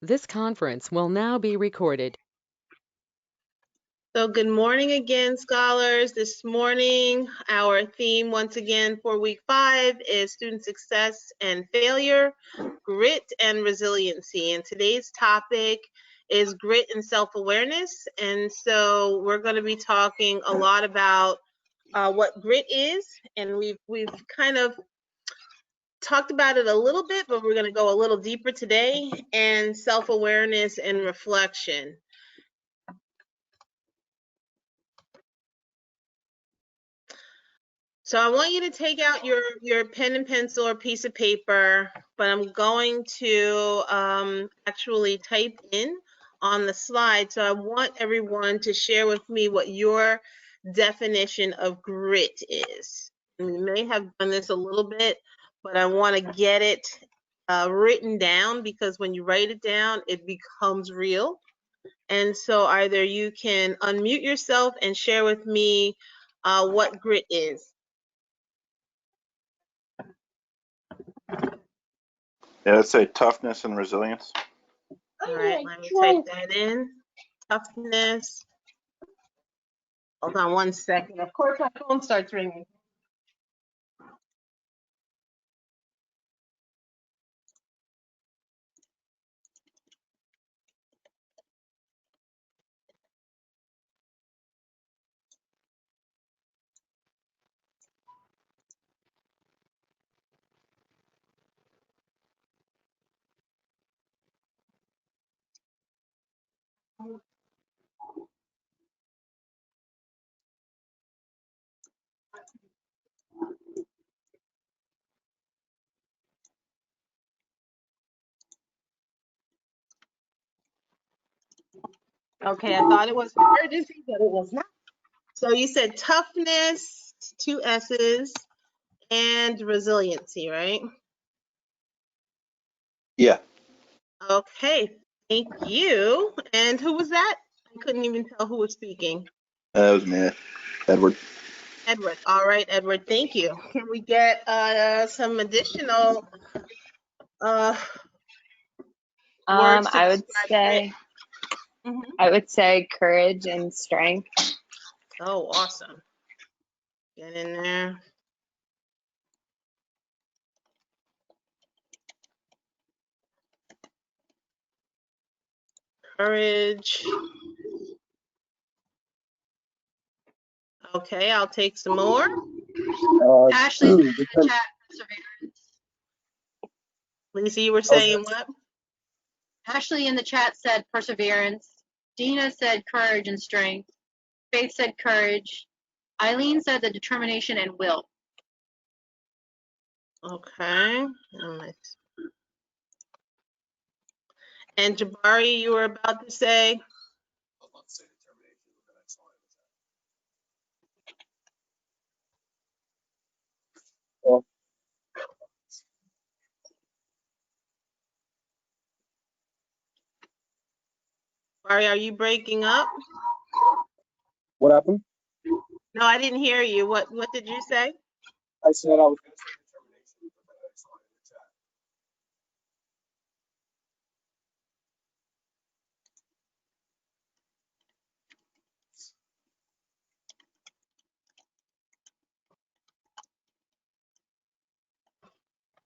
This conference will now be recorded. So good morning again, scholars. This morning, our theme once again for week 5 is student success and failure, grit and resiliency. And today's topic is grit and self-awareness. And so we're going to be talking a lot about what grit is. And we've kind of talked about it a little bit, but we're going to go a little deeper today, and self-awareness and reflection. So I want you to take out your pen and pencil or piece of paper, but I'm going to actually type in on the slide. So I want everyone to share with me what your definition of grit is. And we may have done this a little bit, but I want to get it written down, because when you write it down, it becomes real. And so either you can unmute yourself and share with me what grit is. Yeah, let's say toughness and resilience. All right, let me type that in. Toughness. Hold on one second. Of course, my phone starts ringing. Okay, I thought it was emergency, but it was not. So you said toughness, 2 S's, and resiliency, right? Yeah. Okay, thank you. And who was that? I couldn't even tell who was speaking. That was me, Edward. Edward. All right, Edward, thank you. Can we get some additional words to I would describe say grit? I would say courage and strength. Oh, awesome. Get in there. Courage. Okay, I'll take some more. Ashley's in the chat, perseverance. Lisa, you were saying what? Ashley in the chat said perseverance. Dina said courage and strength. Faith said courage. Eileen said the determination and will. Okay. And Jabari, you were about to say? Jabari, are you breaking up? What happened? No, I didn't hear you. What did you say? I said I was going to say determination, but then I saw it in the chat.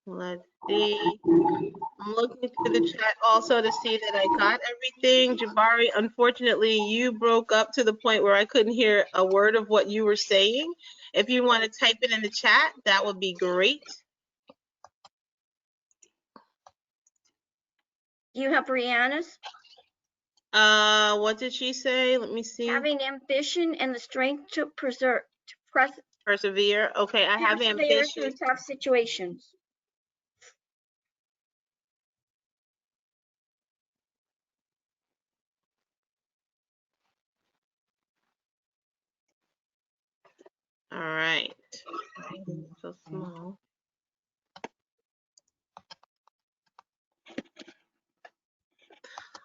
Let's see. I'm looking through the chat also to see that I got everything. Jabari, unfortunately, you broke up to the point where I couldn't hear a word of what you were saying. If you want to type it in the chat, that would be great. Do you have Brianna's? What did she say? Let me see. Having ambition and the strength to persevere. Okay, I have ambition through tough situations. All right. So small.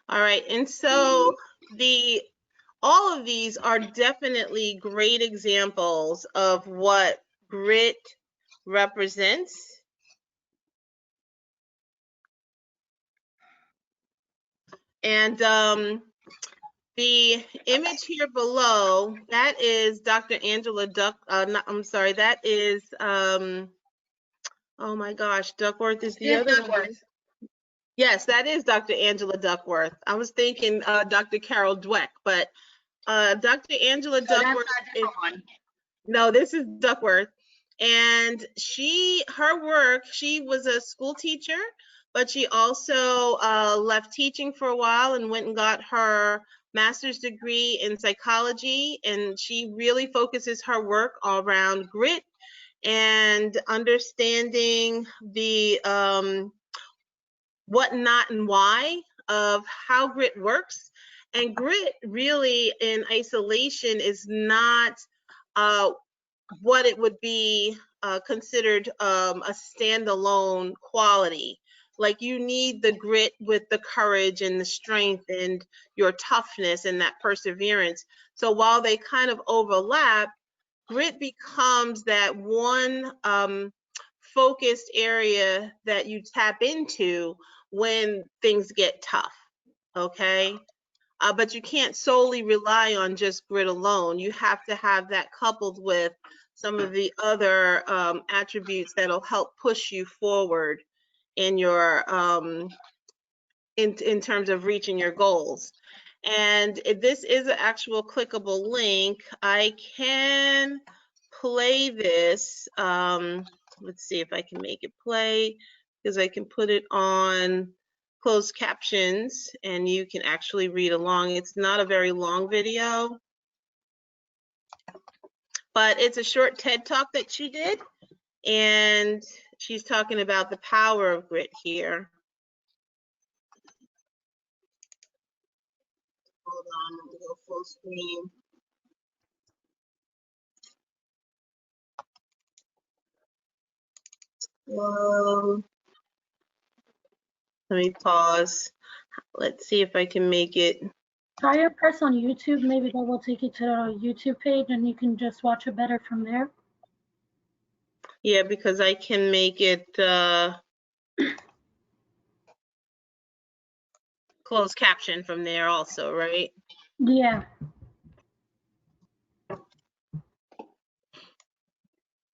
All right, and so all of these are definitely great examples of what grit represents. And the image here below, that is Dr. Angela I'm sorry, that is, oh my gosh, Duckworth is the Yeah, other Duckworth. one. Yes, that is Dr. Angela Duckworth. I was thinking Dr. Carol Dweck, but Dr. Angela So that's Duckworth a different one. no, this is Duckworth. And her work, she was a school teacher, but she also left teaching for a while and went and got her master's degree in psychology. And she really focuses her work around grit and understanding the what, not, and why of how grit works. And grit really in isolation is not what it would be considered a standalone quality. Like you need the grit with the courage and the strength and your toughness and that perseverance. So while they kind of overlap, grit becomes that one focused area that you tap into when things get tough, okay? But you can't solely rely on just grit alone. You have to have that coupled with some of the other attributes that'll help push you forward in your in terms of reaching your goals. And this is an actual clickable link. I can play this. Let's see if I can make it play, because I can put it on closed captions and you can actually read along. It's not a very long video, but it's a short TED Talk that she did. And she's talking about the power of grit here. Hold on, let me go full screen. Let me pause. Let's see if I can make it. Try your press on YouTube. Maybe that will take you to a YouTube page and you can just watch it better from there. Yeah, because I can make it closed caption from there also, right? Yeah.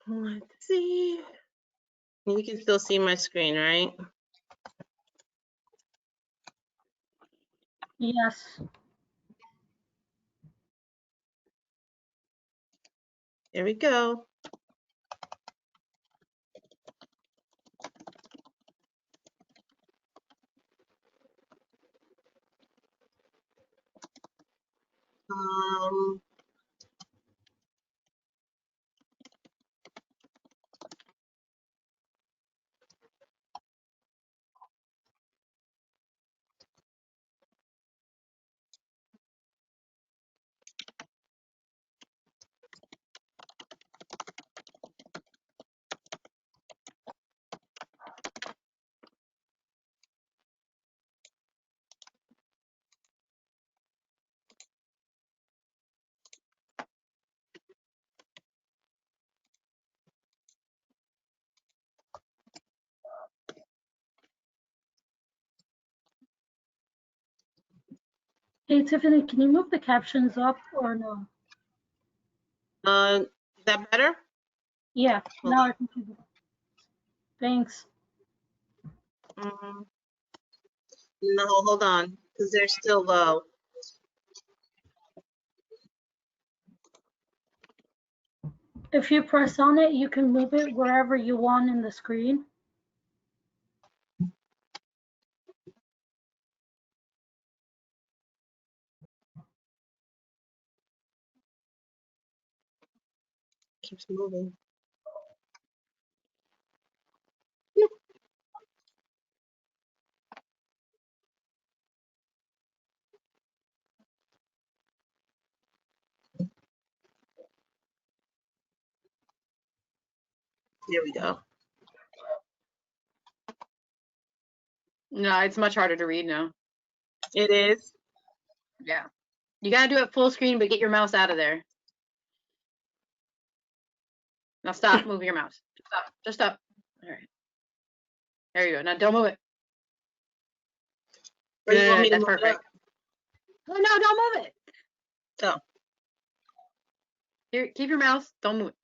Let's see. You can still see my screen, right? Yes. There we go. Um, Hey, Tiffany, can you move the captions up or no? is that better? Yeah, Hold now I can see it. Thanks. on. No, hold on, because they're still low. If you press on it, you can move it wherever you want in the screen. Keeps moving. There we go. No, it's much harder to read now. It is. Yeah. You gotta do it full screen, but get your mouse out of there. Now stop moving your mouse. Just stop. Just stop. All right. There you go. Now don't move it. Or you want me Good, to that's move it perfect. Oh, no, don't move it. Oh. Here, keep your mouse, don't move it.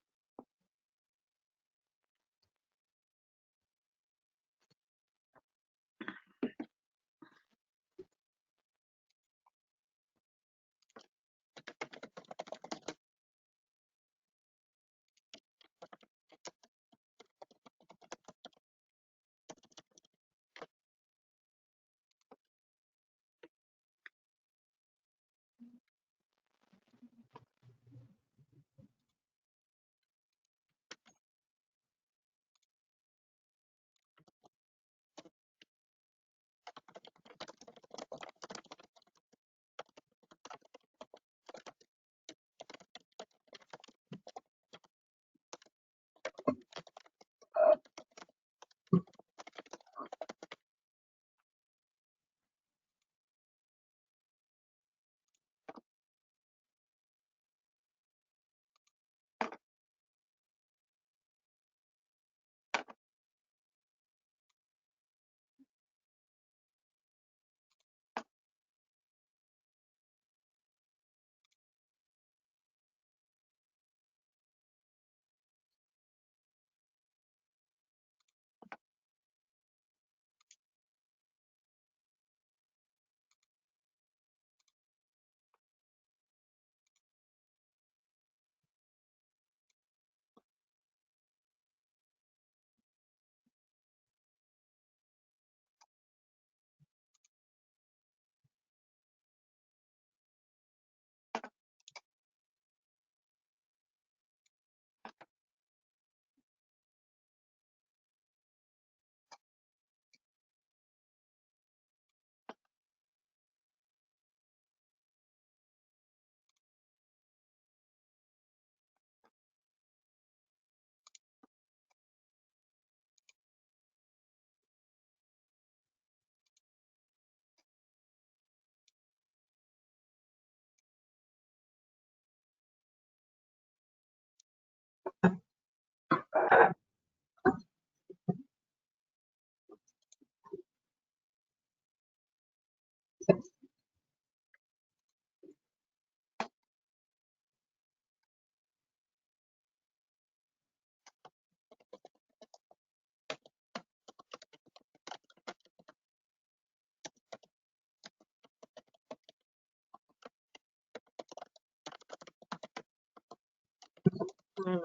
Hmm.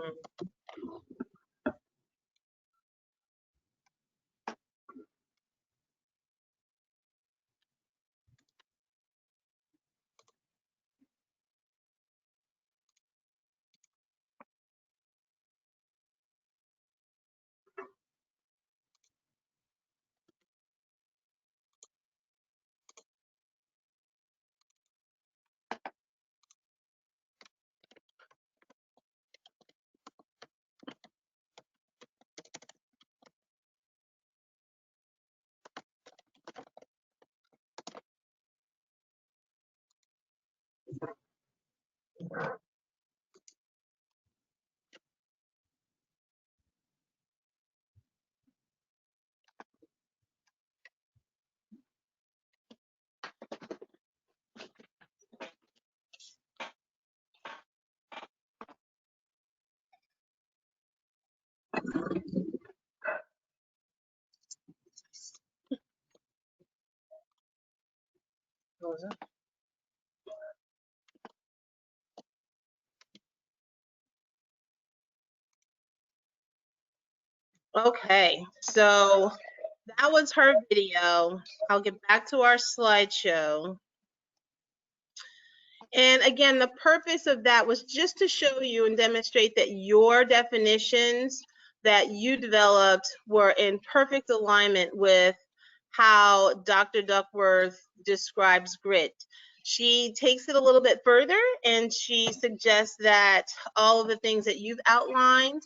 What was that? Okay, so that was her video. I'll get back to our slideshow. And again, the purpose of that was just to show you and demonstrate that your definitions that you developed were in perfect alignment with how Dr. Duckworth describes grit. She takes it a little bit further and she suggests that all of the things that you've outlined,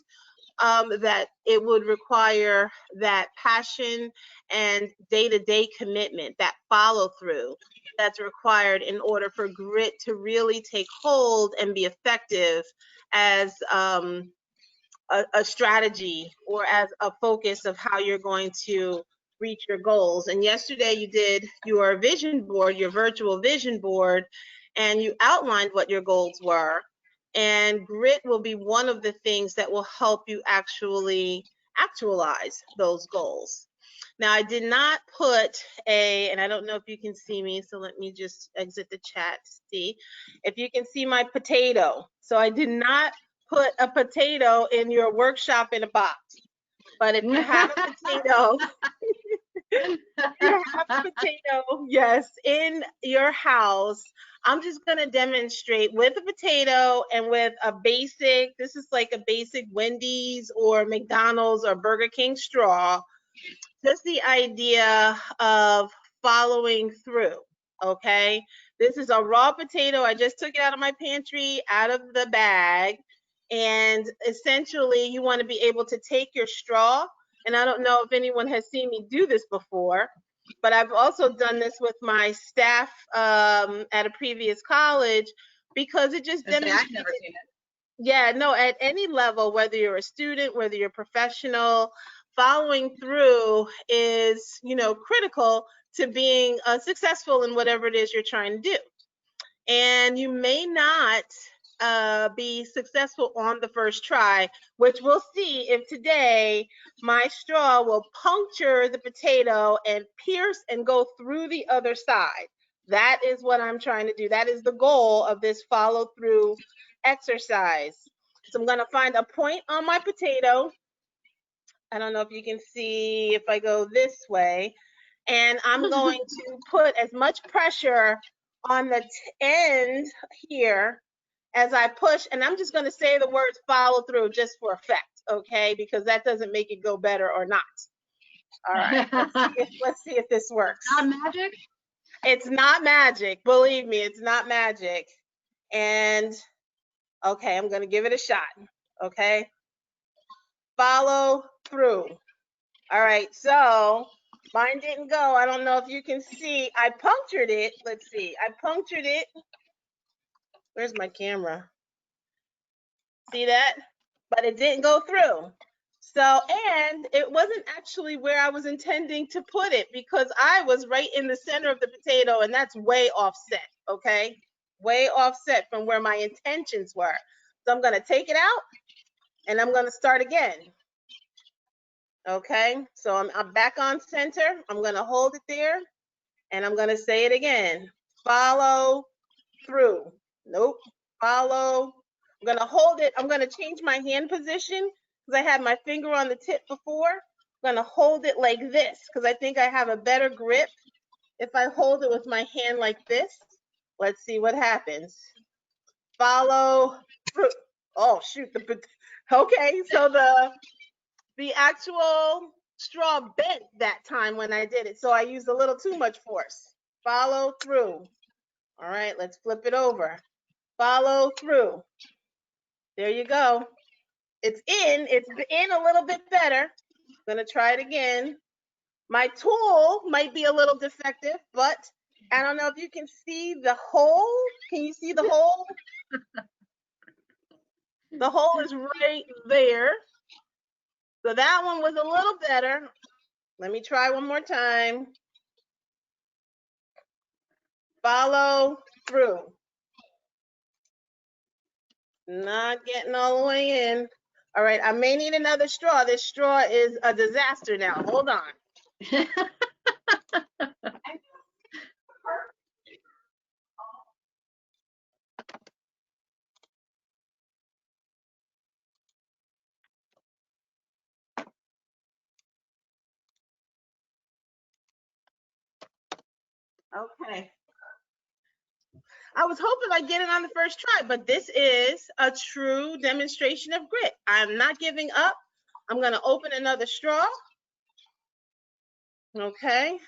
that it would require that passion and day-to-day commitment, that follow-through that's required in order for grit to really take hold and be effective as a strategy or as a focus of how you're going to reach your goals. And yesterday you did your vision board, your virtual vision board, and you outlined what your goals were. And grit will be one of the things that will help you actually actualize those goals. Now, I did not put and I don't know if you can see me, so let me just exit the chat to see if you can see my potato. So I did not put a potato in your workshop in a box. But if you have a potato, if you have a potato, yes, in your house, I'm just going to demonstrate with a potato and with a basic, this is like a basic Wendy's or McDonald's or Burger King straw, just the idea of following through, okay? This is a raw potato. I just took it out of my pantry, out of the bag, and essentially you want to be able to take your straw, and I don't know if anyone has seen me do this before, but I've also done this with my staff at a previous college because it just demonstrates. I've never seen it. Yeah, no, at any level, whether you're a student, whether you're a professional, following through is, critical to being successful in whatever it is you're trying to do. And you may not be successful on the first try, which we'll see if today my straw will puncture the potato and pierce and go through the other side. That is what I'm trying to do. That is the goal of this follow through exercise. So I'm going to find a point on my potato. I don't know if you can see if I go this way. And I'm going to put as much pressure on the end here as I push. And I'm just going to say the words follow through just for effect, okay? Because that doesn't make it go better or not. All right, let's see if this works. Not magic? It's not magic. Believe me, it's not magic. And okay, I'm going to give it a shot. Okay. Follow through. All right. So mine didn't go. I don't know if you can see. I punctured it. Let's see. I punctured it. Where's my camera? See that? But it didn't go through. So, and it wasn't actually where I was intending to put it because I was right in the center of the potato and that's way offset. Okay. Way offset from where my intentions were. So I'm going to take it out and I'm going to start again. Okay, so I'm back on center. I'm going to hold it there and I'm going to say it again. Follow through. Nope. Follow. I'm going to hold it. I'm going to change my hand position because I had my finger on the tip before. I'm going to hold it like this because I think I have a better grip if I hold it with my hand like this. Let's see what happens. Follow through. Oh, shoot. Okay, so the actual straw bent that time when I did it. So I used a little too much force. Follow through. All right, let's flip it over. Follow through. There you go. It's in a little bit better. I'm gonna try it again. My tool might be a little defective, but I don't know if you can see the hole. Can you see the hole? The hole is right there. So that one was a little better. Let me try one more time. Follow through. Not getting all the way in. All right, I may need another straw. This straw is a disaster now. Hold on. Okay. I was hoping I'd get it on the first try, but this is a true demonstration of grit. I'm not giving up. I'm going to open another straw. Okay.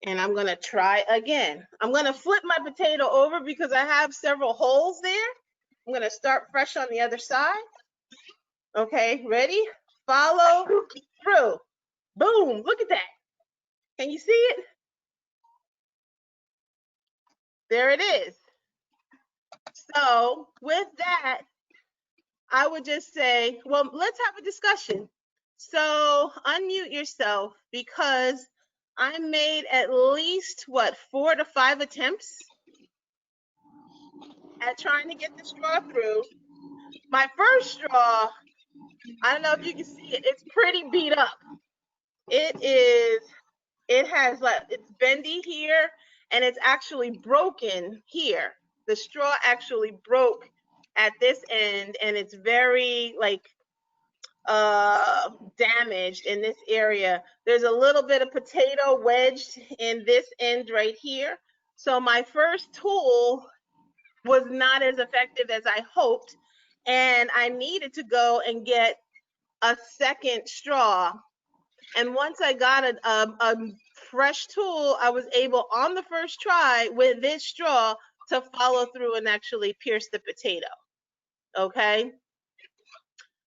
And I'm going to try again. I'm going to flip my potato over because I have several holes there. I'm going to start fresh on the other side. Okay, ready? Follow through. Boom, look at that. Can you see it? There it is. So with that, I would just say, well, let's have a discussion. So unmute yourself because I made at least, what, 4 to 5 attempts at trying to get the straw through. My first straw, I don't know if you can see it, it's pretty beat up. It has like, it's bendy here and it's actually broken here. The straw actually broke at this end and it's very like damaged in this area. There's a little bit of potato wedged in this end right here. So my first tool was not as effective as I hoped. And I needed to go and get a second straw. And once I got a fresh tool, I was able on the first try with this straw to follow through and actually pierce the potato. Okay.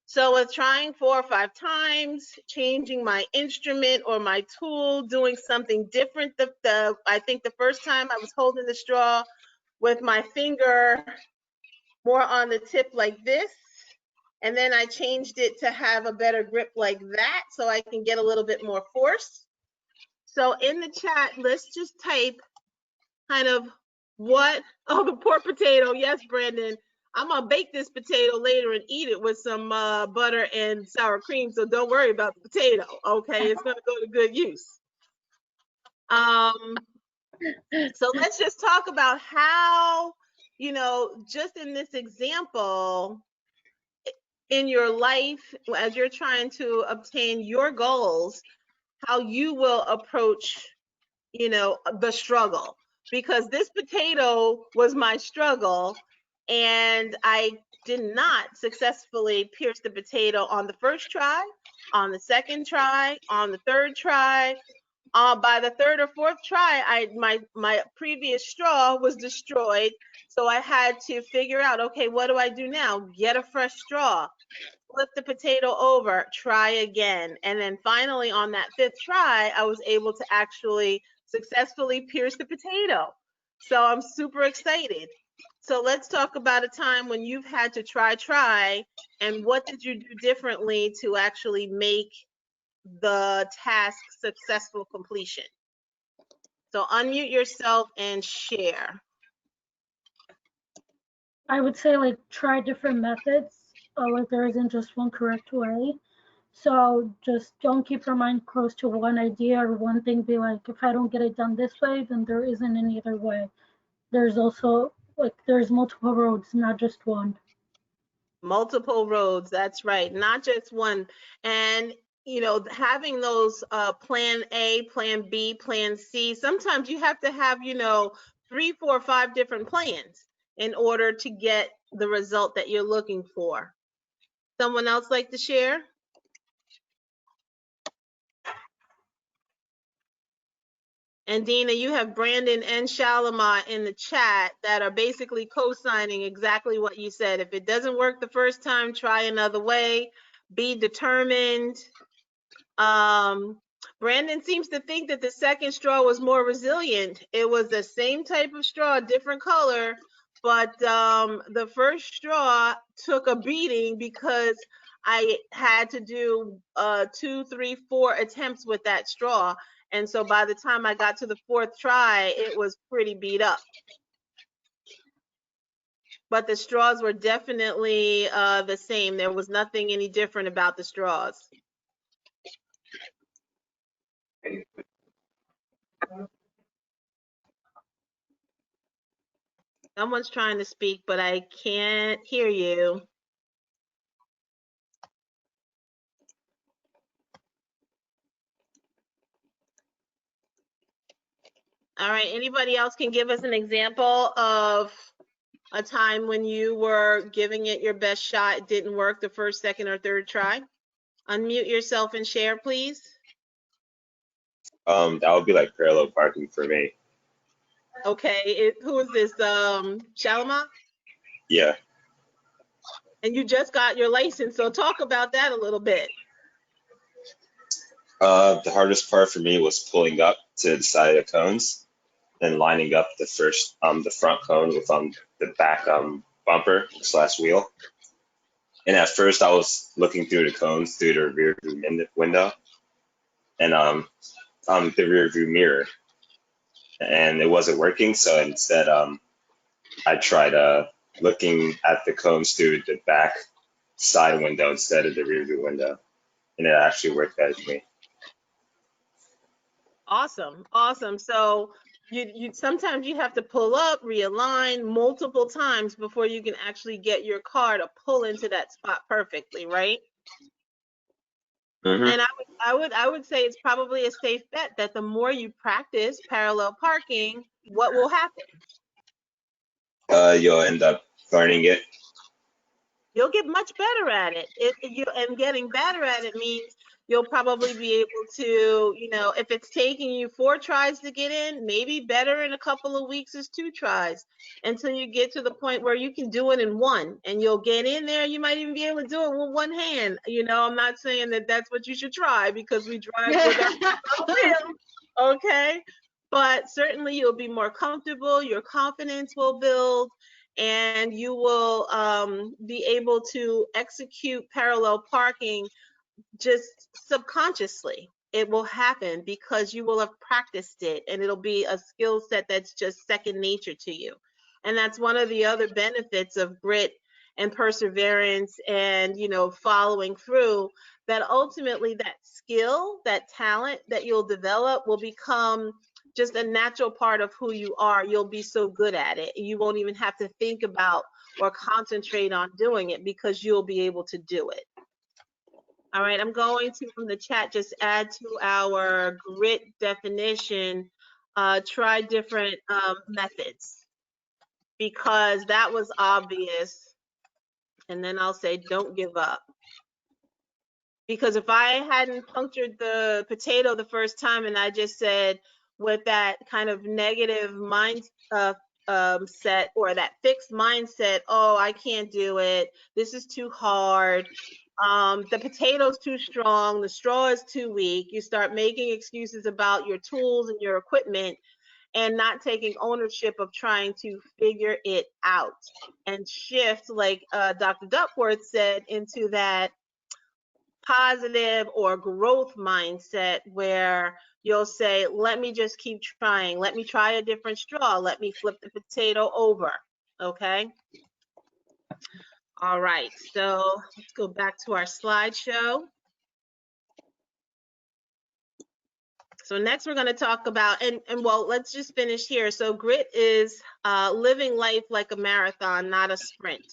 So with trying 4 or 5 times, changing my instrument or my tool, doing something different. I think the first time I was holding the straw with my finger more on the tip like this. And then I changed it to have a better grip like that so I can get a little bit more force. So in the chat, let's just type kind of what, oh, the poor potato. Yes, Brandon. I'm gonna bake this potato later and eat it with some butter and sour cream. So don't worry about the potato, okay? It's gonna go to good use. So let's just talk about how, you know, just in this example, in your life, as you're trying to obtain your goals, how you will approach, you know, the struggle. Because this potato was my struggle, and I did not successfully pierce the potato on the first try, on the second try, on the third try. By the third or fourth try, my previous straw was destroyed. So I had to figure out, okay, what do I do now? Get a fresh straw, flip the potato over, try again. And then finally on that 5th try, I was able to actually successfully pierce the potato. So I'm super excited. So let's talk about a time when you've had to try, and what did you do differently to actually make the task successful completion? So unmute yourself and share. I would say like try different methods. Like there isn't just one correct way. So just don't keep your mind close to one idea or one thing. Be like, if I don't get it done this way, then there isn't any other way. There's also like there's multiple roads, not just one. Multiple roads, that's right, not just one. And you know, having those plan A, plan B, plan C, sometimes you have to have, you know, 3, 4, 5 different plans in order to get the result that you're looking for. Someone else like to share? And Dina, you have Brandon and Shalama in the chat that are basically co-signing exactly what you said. If it doesn't work the first time, try another way. Be determined. Brandon seems to think that the second straw was more resilient. It was the same type of straw, different color, but the first straw took a beating because I had to do 2, 3, 4 attempts with that straw. And so by the time I got to the 4th try, it was pretty beat up. But the straws were definitely the same. There was nothing any different about the straws. Someone's trying to speak, but I can't hear you. All right, anybody else can give us an example of a time when you were giving it your best shot, it didn't work the first, second, or third try? Unmute yourself and share, please. That would be like parallel parking for me. Okay, who is this, Shalama? Yeah. And you just got your license, so talk about that a little bit. The hardest part for me was pulling up to the side of the cones and lining up the front cone with the back bumper / wheel. And at first, I was looking through the cones through the rear view window and the rear view mirror, and it wasn't working. So instead, I tried looking at the cones through the back side window instead of the rear view window, and it actually worked better for me. Awesome, awesome. So you sometimes you have to pull up, realign multiple times before you can actually get your car to pull into that spot perfectly, right? Mm-hmm. And I would say it's probably a safe bet that the more you practice parallel parking, what will happen? You'll end up learning it. You'll get much better at it. And getting better at it means you'll probably be able to, you know, if it's taking you 4 tries to get in, maybe better in a couple of weeks is 2 tries until you get to the point where you can do it in 1 and you'll get in there. You might even be able to do it with 1 hand. You know, I'm not saying that that's what you should try because we drive with our wheels, okay? But certainly you'll be more comfortable, your confidence will build, and you will be able to execute parallel parking just subconsciously. It will happen because you will have practiced it, and it'll be a skill set that's just second nature to you. And that's one of the other benefits of grit and perseverance and, you know, following through, that ultimately that skill, that talent that you'll develop will become just a natural part of who you are. You'll be so good at it. You won't even have to think about or concentrate on doing it because you'll be able to do it. All right, I'm going to, from the chat, just add to our grit definition, try different methods, because that was obvious. And then I'll say, don't give up. Because if I hadn't punctured the potato the first time and I just said with that kind of negative mind set, or that fixed mindset, oh, I can't do it, this is too hard, the potato's too strong, the straw is too weak, you start making excuses about your tools and your equipment and not taking ownership of trying to figure it out and shift, like Dr. Duckworth said, into that positive or growth mindset where you'll say, let me just keep trying. Let me try a different straw. Let me flip the potato over. Okay. All right. So let's go back to our slideshow. So next we're going to talk about, and well, let's just finish here. So grit is living life like a marathon, not a sprint.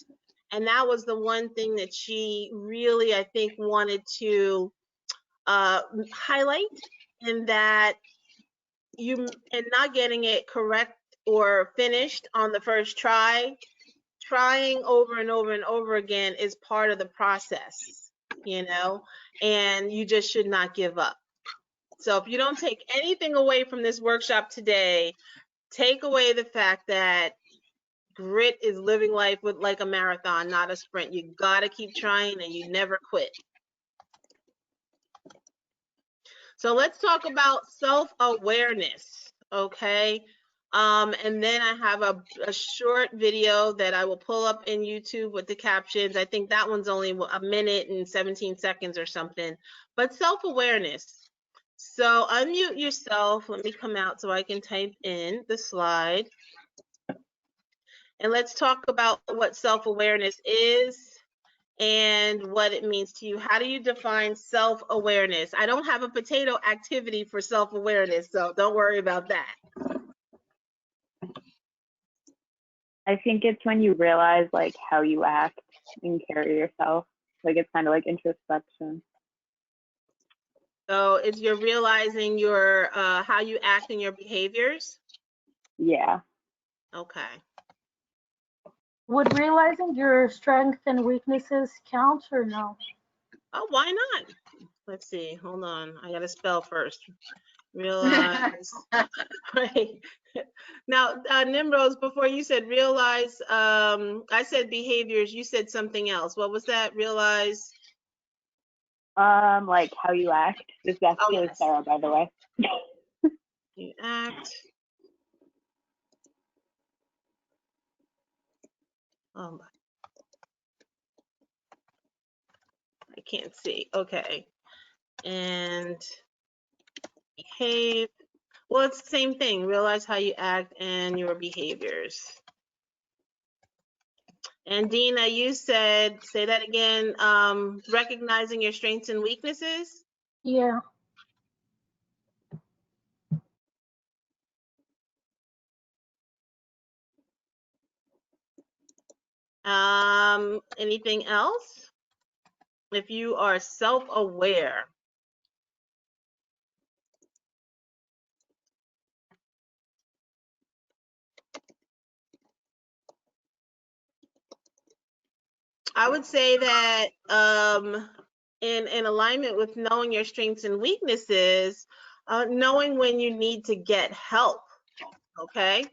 And that was the one thing that she really, I think, wanted to highlight, in that you, and not getting it correct or finished on the first try, trying over and over and over again is part of the process, you know, and you just should not give up. So if you don't take anything away from this workshop today, take away the fact that grit is living life with like a marathon, not a sprint. You gotta keep trying and you never quit. So let's talk about self-awareness, okay? And then I have a short video that I will pull up in YouTube with the captions. I think that one's only a minute and 17 seconds or something. But self-awareness. So unmute yourself. Let me come out so I can type in the slide. And let's talk about what self-awareness is and what it means to you. How do you define self-awareness? I don't have a potato activity for self-awareness, so don't worry about that. I think it's when you realize like how you act and carry yourself. Like it's kind of like introspection. So it's you're realizing your how you act in your behaviors. Yeah. Okay. Would realizing your strengths and weaknesses count or no? Oh, why not? Let's see. Hold on. I got to spell first. Realize. Right. Now, Nimrose, before you said realize, I said behaviors. You said something else. What was that? Realize. Like how you act. This that's Oh, to yes. Sarah, by the way. You act. Oh my. can't see. Okay. And behave. Well, it's the same thing. Realize how you act and your behaviors. And Dina, you said, say that again, recognizing your strengths and weaknesses. Yeah. Anything else? If you are self-aware. I would say that in alignment with knowing your strengths and weaknesses, knowing when you need to get help, okay?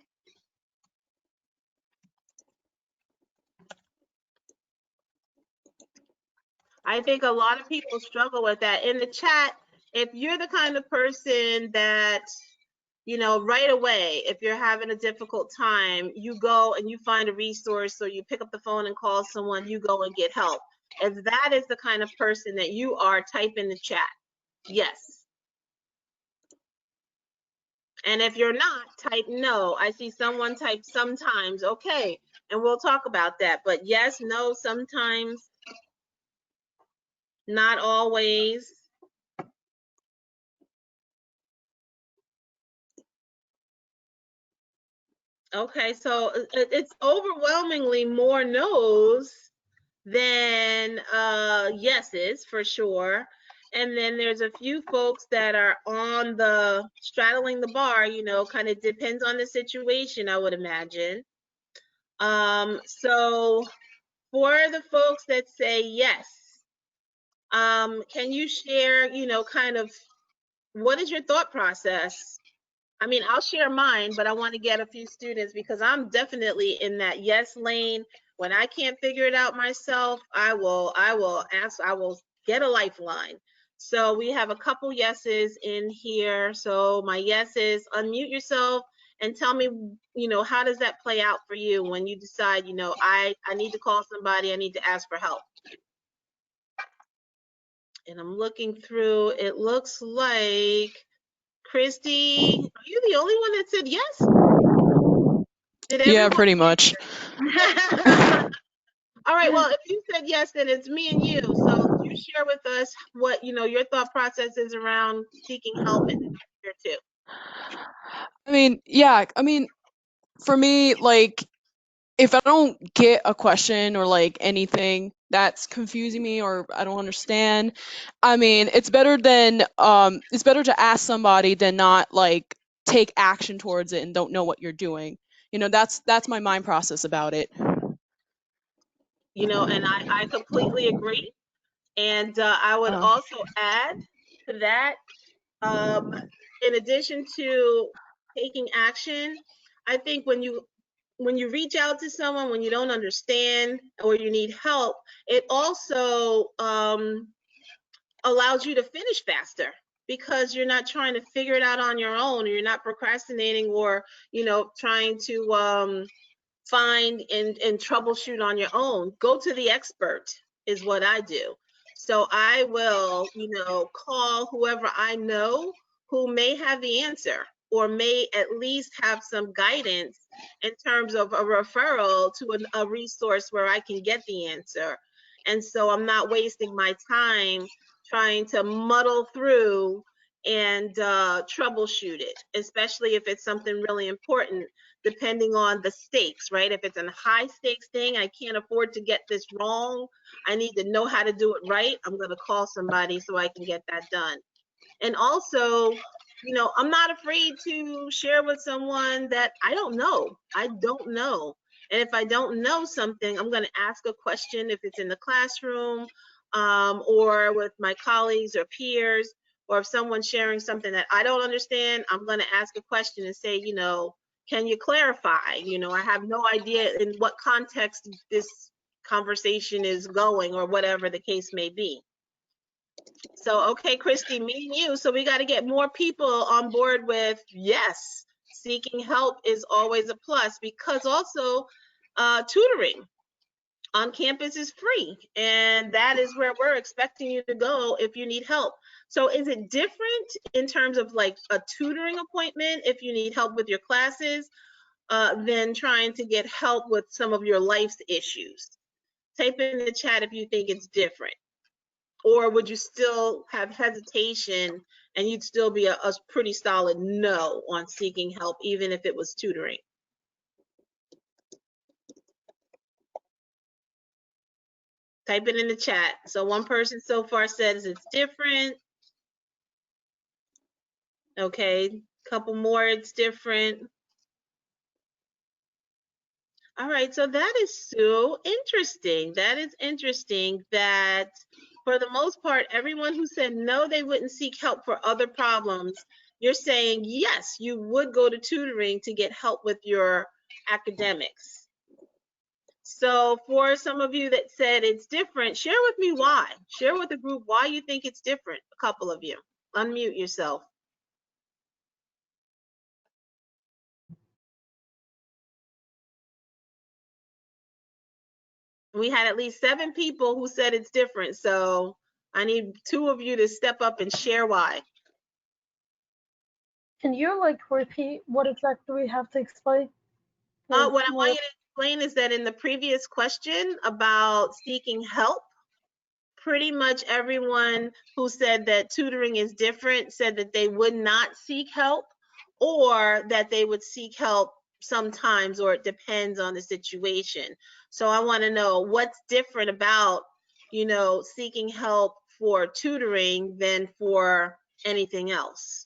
I think a lot of people struggle with that. In the chat, if you're the kind of person that, you know, right away, if you're having a difficult time, you go and you find a resource, or you pick up the phone and call someone, you go and get help. If that is the kind of person that you are, type in the chat, yes. And if you're not, type no. I see someone type sometimes, okay, and we'll talk about that. But yes, no, sometimes, not always. Okay, so it's overwhelmingly more no's than yeses, for sure. And then there's a few folks that are on the straddling the bar, you know, kind of depends on the situation, I would imagine. So for the folks that say yes, can you share, you know, kind of what is your thought process? I mean, I'll share mine, but I want to get a few students, because I'm definitely in that yes lane. When I can't figure it out myself, I will get a lifeline. So we have a couple yeses in here. So my yes is unmute yourself and tell me, you know, how does that play out for you when you decide, you know, I need to call somebody, I need to ask for help. And I'm looking through, it looks like Christy, are you the only one that said yes? Did Yeah, everyone? pretty much. All right, well, if you said yes, then it's me and you. So you share with us what, you know, your thought process is around seeking help, and here too. I mean, yeah, I mean, for me, like, if I don't get a question or like anything that's confusing me or I don't understand, I mean, it's better to ask somebody than not like take action towards it and don't know what you're doing. You know, that's my mind process about it. You know, and I completely agree. And I would Uh, also add to that, in addition to taking action, I think when you reach out to someone when you don't understand or you need help, it also allows you to finish faster, because you're not trying to figure it out on your own, or you're not procrastinating, or, you know, trying to find and troubleshoot on your own. Go to the expert is what I do. So I will, you know, call whoever I know who may have the answer, or may at least have some guidance in terms of a referral to a resource where I can get the answer. And so I'm not wasting my time trying to muddle through and troubleshoot it, especially if it's something really important, depending on the stakes, right? If it's a high stakes thing, I can't afford to get this wrong, I need to know how to do it right, I'm going to call somebody so I can get that done. And also, you know, I'm not afraid to share with someone that I don't know. And if I don't know something, I'm going to ask a question, if it's in the classroom, or with my colleagues or peers, or if someone's sharing something that I don't understand, I'm going to ask a question and say, you know, can you clarify? You know, I have no idea in what context this conversation is going, or whatever the case may be. So, okay, Christy, me and you. So we got to get more people on board with yes, seeking help is always a plus, because also tutoring. on campus is free, and that is where we're expecting you to go if you need help. So is it different in terms of like a tutoring appointment if you need help with your classes than trying to get help with some of your life's issues? Type in the chat if you think it's different. Or would you still have hesitation and you'd still be a pretty solid no on seeking help, even if it was tutoring? Type it in the chat. So one person so far says it's different. Okay, couple more, it's different. All right, so that is so interesting. That is interesting that for the most part, everyone who said no, they wouldn't seek help for other problems, you're saying yes, you would go to tutoring to get help with your academics. So for some of you that said it's different, share with me why. Share with the group why you think it's different, a couple of you. Unmute yourself. We had at least 7 people who said it's different, so I need 2 of you to step up and share why. Can you like repeat what exactly we have to explain? What I want you to explain is that in the previous question about seeking help, pretty much everyone who said that tutoring is different said that they would not seek help, or that they would seek help sometimes, or it depends on the situation. So I want to know what's different about, you know, seeking help for tutoring than for anything else.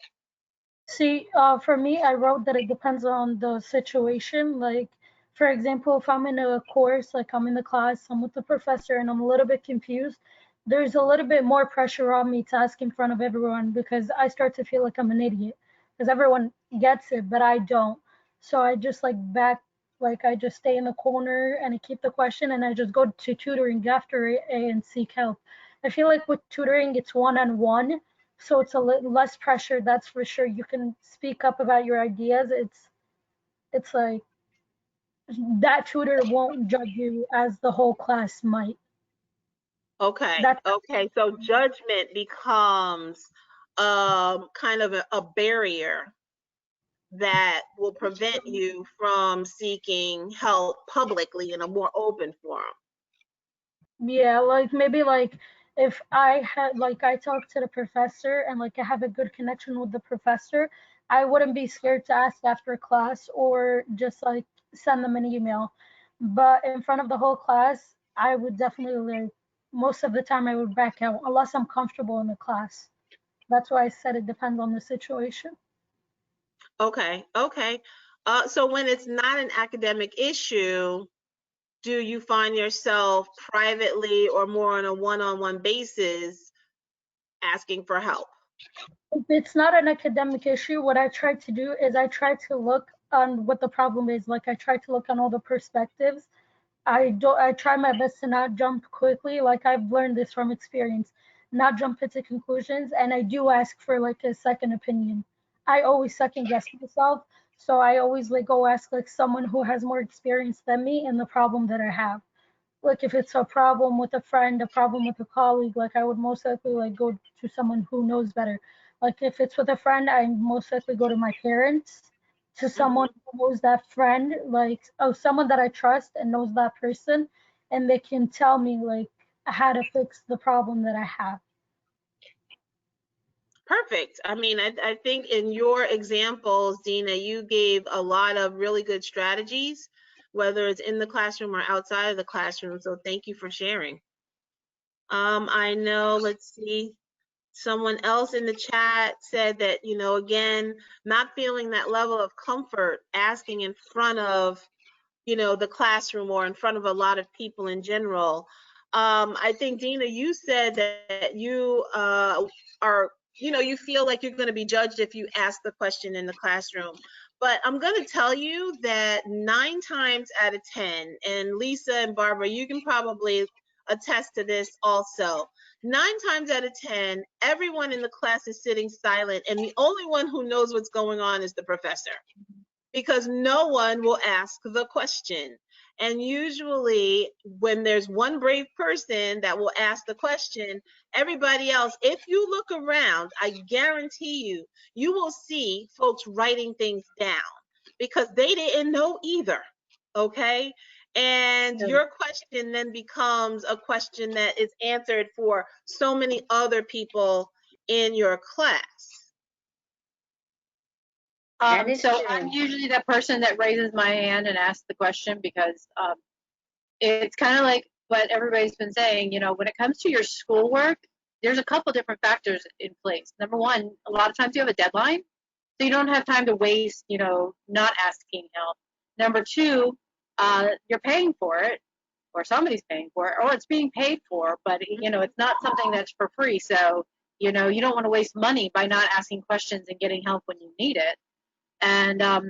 See, for me, I wrote that it depends on the situation. Like, for example, if I'm in a course, like I'm in the class, I'm with the professor, and I'm a little bit confused, there's a little bit more pressure on me to ask in front of everyone because I start to feel like I'm an idiot because everyone gets it, but I don't. So I just like I just stay in the corner and I keep the question and I just go to tutoring after it and seek help. I feel like with tutoring, it's one-on-one, so it's a less pressure, that's for sure. You can speak up about your ideas. It's like that tutor won't judge you as the whole class might. Okay, That okay, so judgment becomes kind of a barrier that will prevent you from seeking help publicly in a more open forum. Yeah, like maybe like if I had like I talk to the professor and like I have a good connection with the professor, I wouldn't be scared to ask after class or just like send them an email. But in front of the whole class, I would definitely like most of the time I would back out unless I'm comfortable in the class. That's why I said it depends on the situation. Okay, okay. So when it's not an academic issue, do you find yourself privately or more on a one-on-one basis asking for help? If it's not an academic issue, what I try to do is I try to look on what the problem is. Like I try to look on all the perspectives. I try my best to not jump quickly. Like I've learned this from experience, not jump into conclusions. And I do ask for like a second opinion. I always second guess myself. So I always like go ask like someone who has more experience than me in the problem that I have. Like if it's a problem with a friend, a problem with a colleague, like I would most likely like go to someone who knows better. Like if it's with a friend, I most likely go to my parents, to someone who knows that friend, like oh someone that I trust and knows that person, and they can tell me like how to fix the problem that I have. Perfect. I mean, I think in your examples, Dina, you gave a lot of really good strategies, whether it's in the classroom or outside of the classroom. So thank you for sharing. I know, let's see, someone else in the chat said that, you know, again, not feeling that level of comfort asking in front of, you know, the classroom or in front of a lot of people in general. I think, Dina, you said that you are, you know, you feel like you're going to be judged if you ask the question in the classroom. But I'm going to tell you that 9 times out of 10, and Lisa and Barbara, you can probably attest to this also. 9 times out of 10, everyone in the class is sitting silent, and the only one who knows what's going on is the professor, because no one will ask the question. And usually when there's one brave person that will ask the question, everybody else, if you look around, I guarantee you, you will see folks writing things down because they didn't know either. Okay. And your question then becomes a question that is answered for so many other people in your class. That is So true. I'm usually that person that raises my hand and asks the question because it's kind of like what everybody's been saying, you know, when it comes to your schoolwork, there's a couple different factors in place. Number one, a lot of times you have a deadline, so you don't have time to waste, you know, not asking help. Number two, you're paying for it, or somebody's paying for it, or it's being paid for, but you know, it's not something that's for free. So, you know, you don't want to waste money by not asking questions and getting help when you need it. And I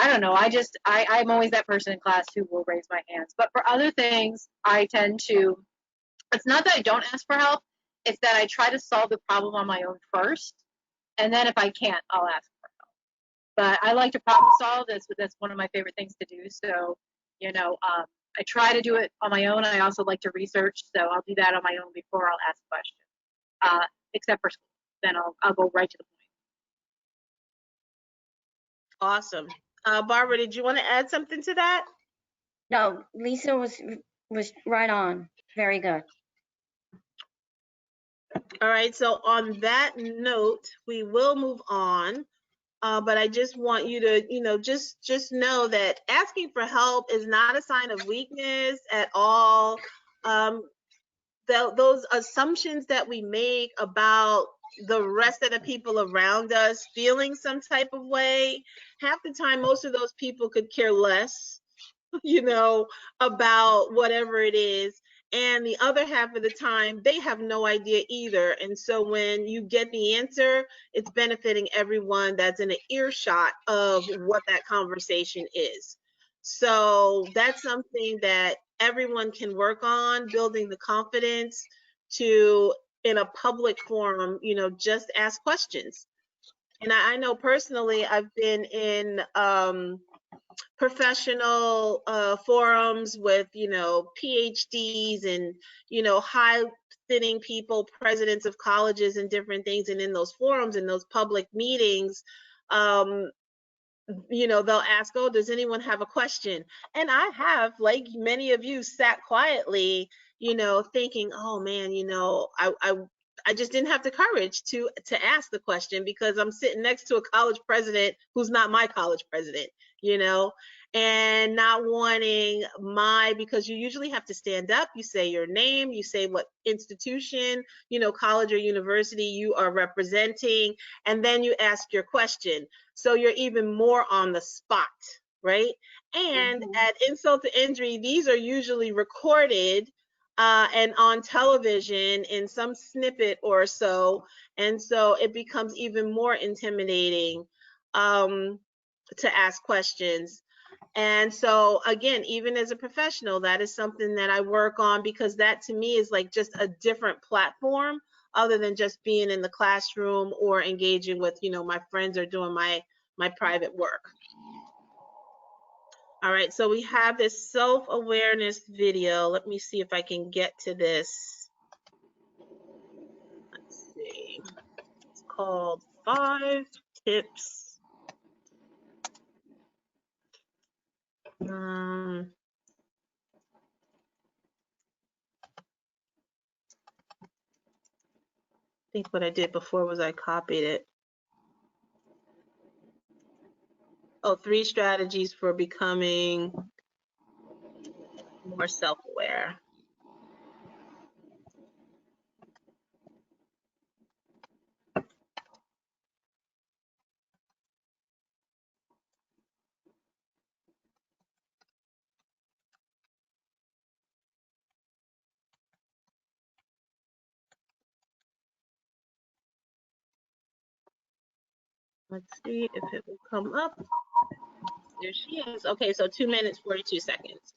don't know. I'm always that person in class who will raise my hands. But for other things, I tend to, it's not that I don't ask for help, it's that I try to solve the problem on my own first. And then if I can't, I'll ask for help. But I like to problem solve. That's one of my favorite things to do. So, you know, I try to do it on my own. I also like to research. So I'll do that on my own before I'll ask questions, except for school. Then I'll go right to the point. Awesome. Barbara, did you want to add something to that? No, Lisa was right on. Very good. All right, so on that note, we will move on. But I just want you to, you know, just know that asking for help is not a sign of weakness at all. Those assumptions that we make about the rest of the people around us feeling some type of way, half the time, most of those people could care less, you know, about whatever it is. And the other half of the time, they have no idea either. And so when you get the answer, it's benefiting everyone that's in an earshot of what that conversation is. So that's something that everyone can work on, building the confidence to, in a public forum, you know, just ask questions. And I know personally, I've been in professional forums with, you know, PhDs and, you know, high sitting people, presidents of colleges and different things. And in those forums, in those public meetings, you know, they'll ask, oh, does anyone have a question? And I have, like many of you, sat quietly, you know, thinking, oh man, you know, I just didn't have the courage to ask the question because I'm sitting next to a college president who's not my college president, you know, and not wanting because you usually have to stand up, you say your name, you say what institution, you know, college or university you are representing, and then you ask your question. So you're even more on the spot, right? And at insult to injury, these are usually recorded and on television in some snippet or so. And so it becomes even more intimidating to ask questions. And so again, even as a professional, that is something that I work on because that to me is like just a different platform other than just being in the classroom or engaging with, you know, my friends or doing my private work. All right, so we have this self-awareness video. Let me see if I can get to this. Let's see. It's called 5 Tips. I think what I did before was I copied it. Oh, 3 strategies for becoming more self-aware. Let's see if it will come up. There she is. Okay, so 2 minutes, 42 seconds.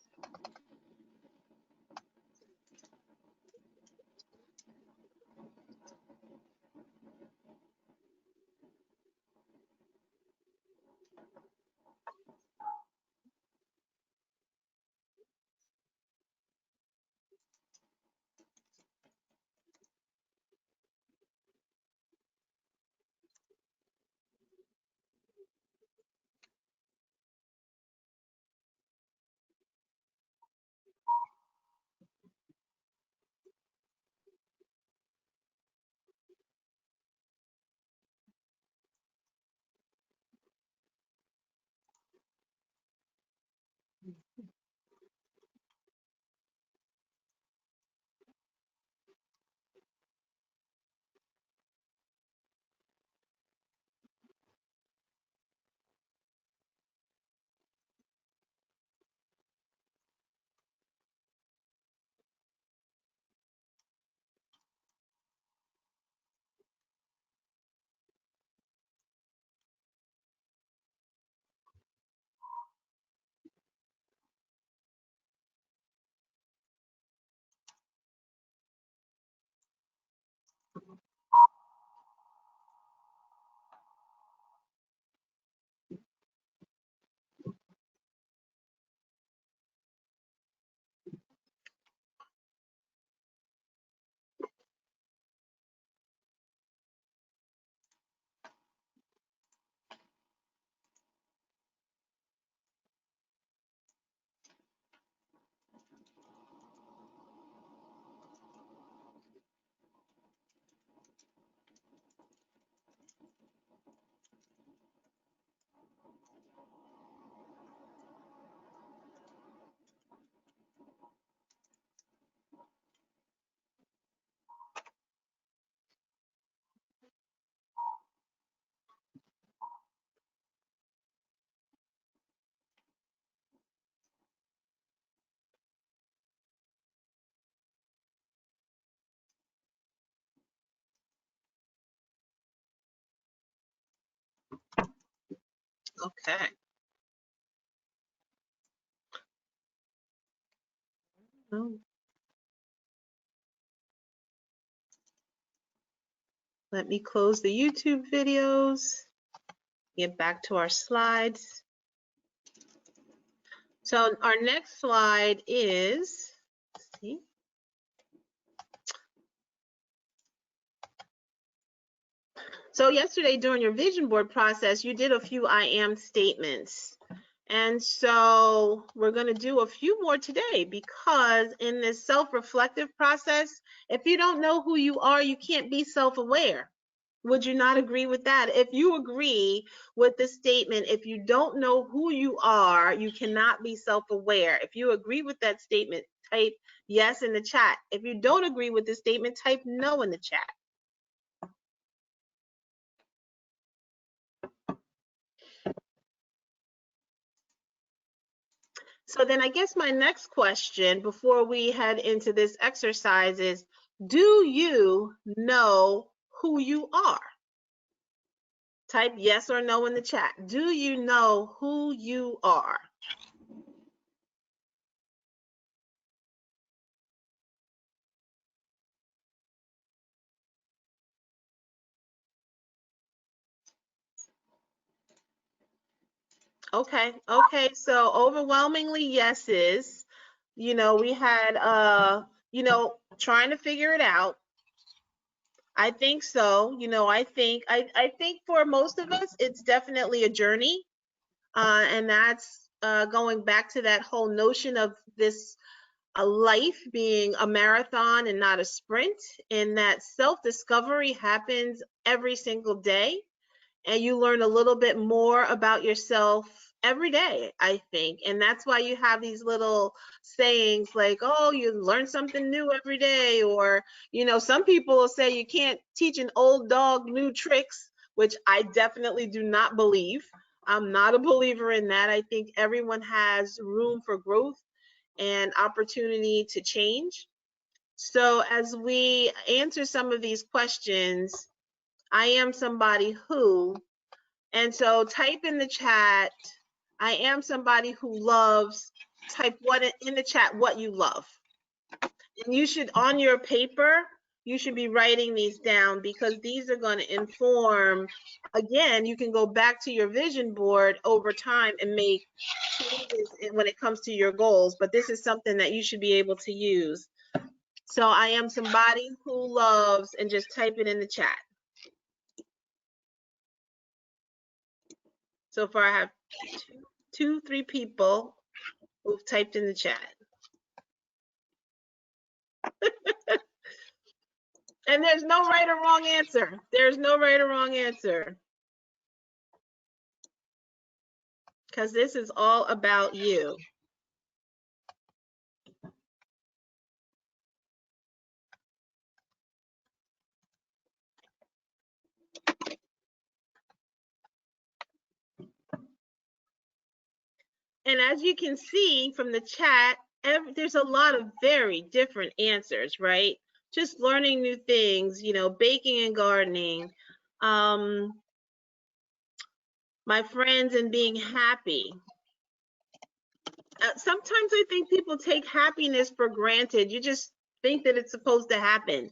Okay. Oh, let me close the YouTube videos. Get back to our slides. So our next slide is, let's see. So yesterday during your vision board process, you did a few I am statements. And so we're going to do a few more today, because in this self-reflective process, if you don't know who you are, you can't be self-aware. Would you not agree with that? If you agree with the statement, if you don't know who you are, you cannot be self-aware. If you agree with that statement, type yes in the chat. If you don't agree with the statement, type no in the chat. So then I guess my next question before we head into this exercise is, do you know who you are? Type yes or no in the chat. Do you know who you are? Okay, so overwhelmingly yeses. You know, we had trying to figure it out. I think so. I think for most of us, it's definitely a journey. And that's going back to that whole notion of this life being a marathon and not a sprint, and that self-discovery happens every single day. And you learn a little bit more about yourself every day, I think. And that's why you have these little sayings like, oh, you learn something new every day. Or, some people will say you can't teach an old dog new tricks, which I definitely do not believe. I'm not a believer in that. I think everyone has room for growth and opportunity to change. So as we answer some of these questions, I am somebody who, and so type in the chat, I am somebody who loves, type what in the chat what you love. And you should, on your paper, you should be writing these down, because these are going to inform, again, you can go back to your vision board over time and make changes when it comes to your goals, but this is something that you should be able to use. So I am somebody who loves, and just type it in the chat. So far I have 3 people who've typed in the chat. And there's no right or wrong answer. There's no right or wrong answer. Because this is all about you. And as you can see from the chat, there's a lot of very different answers, right? Just learning new things, baking and gardening, my friends, and being happy. Sometimes I think people take happiness for granted. You just think that it's supposed to happen.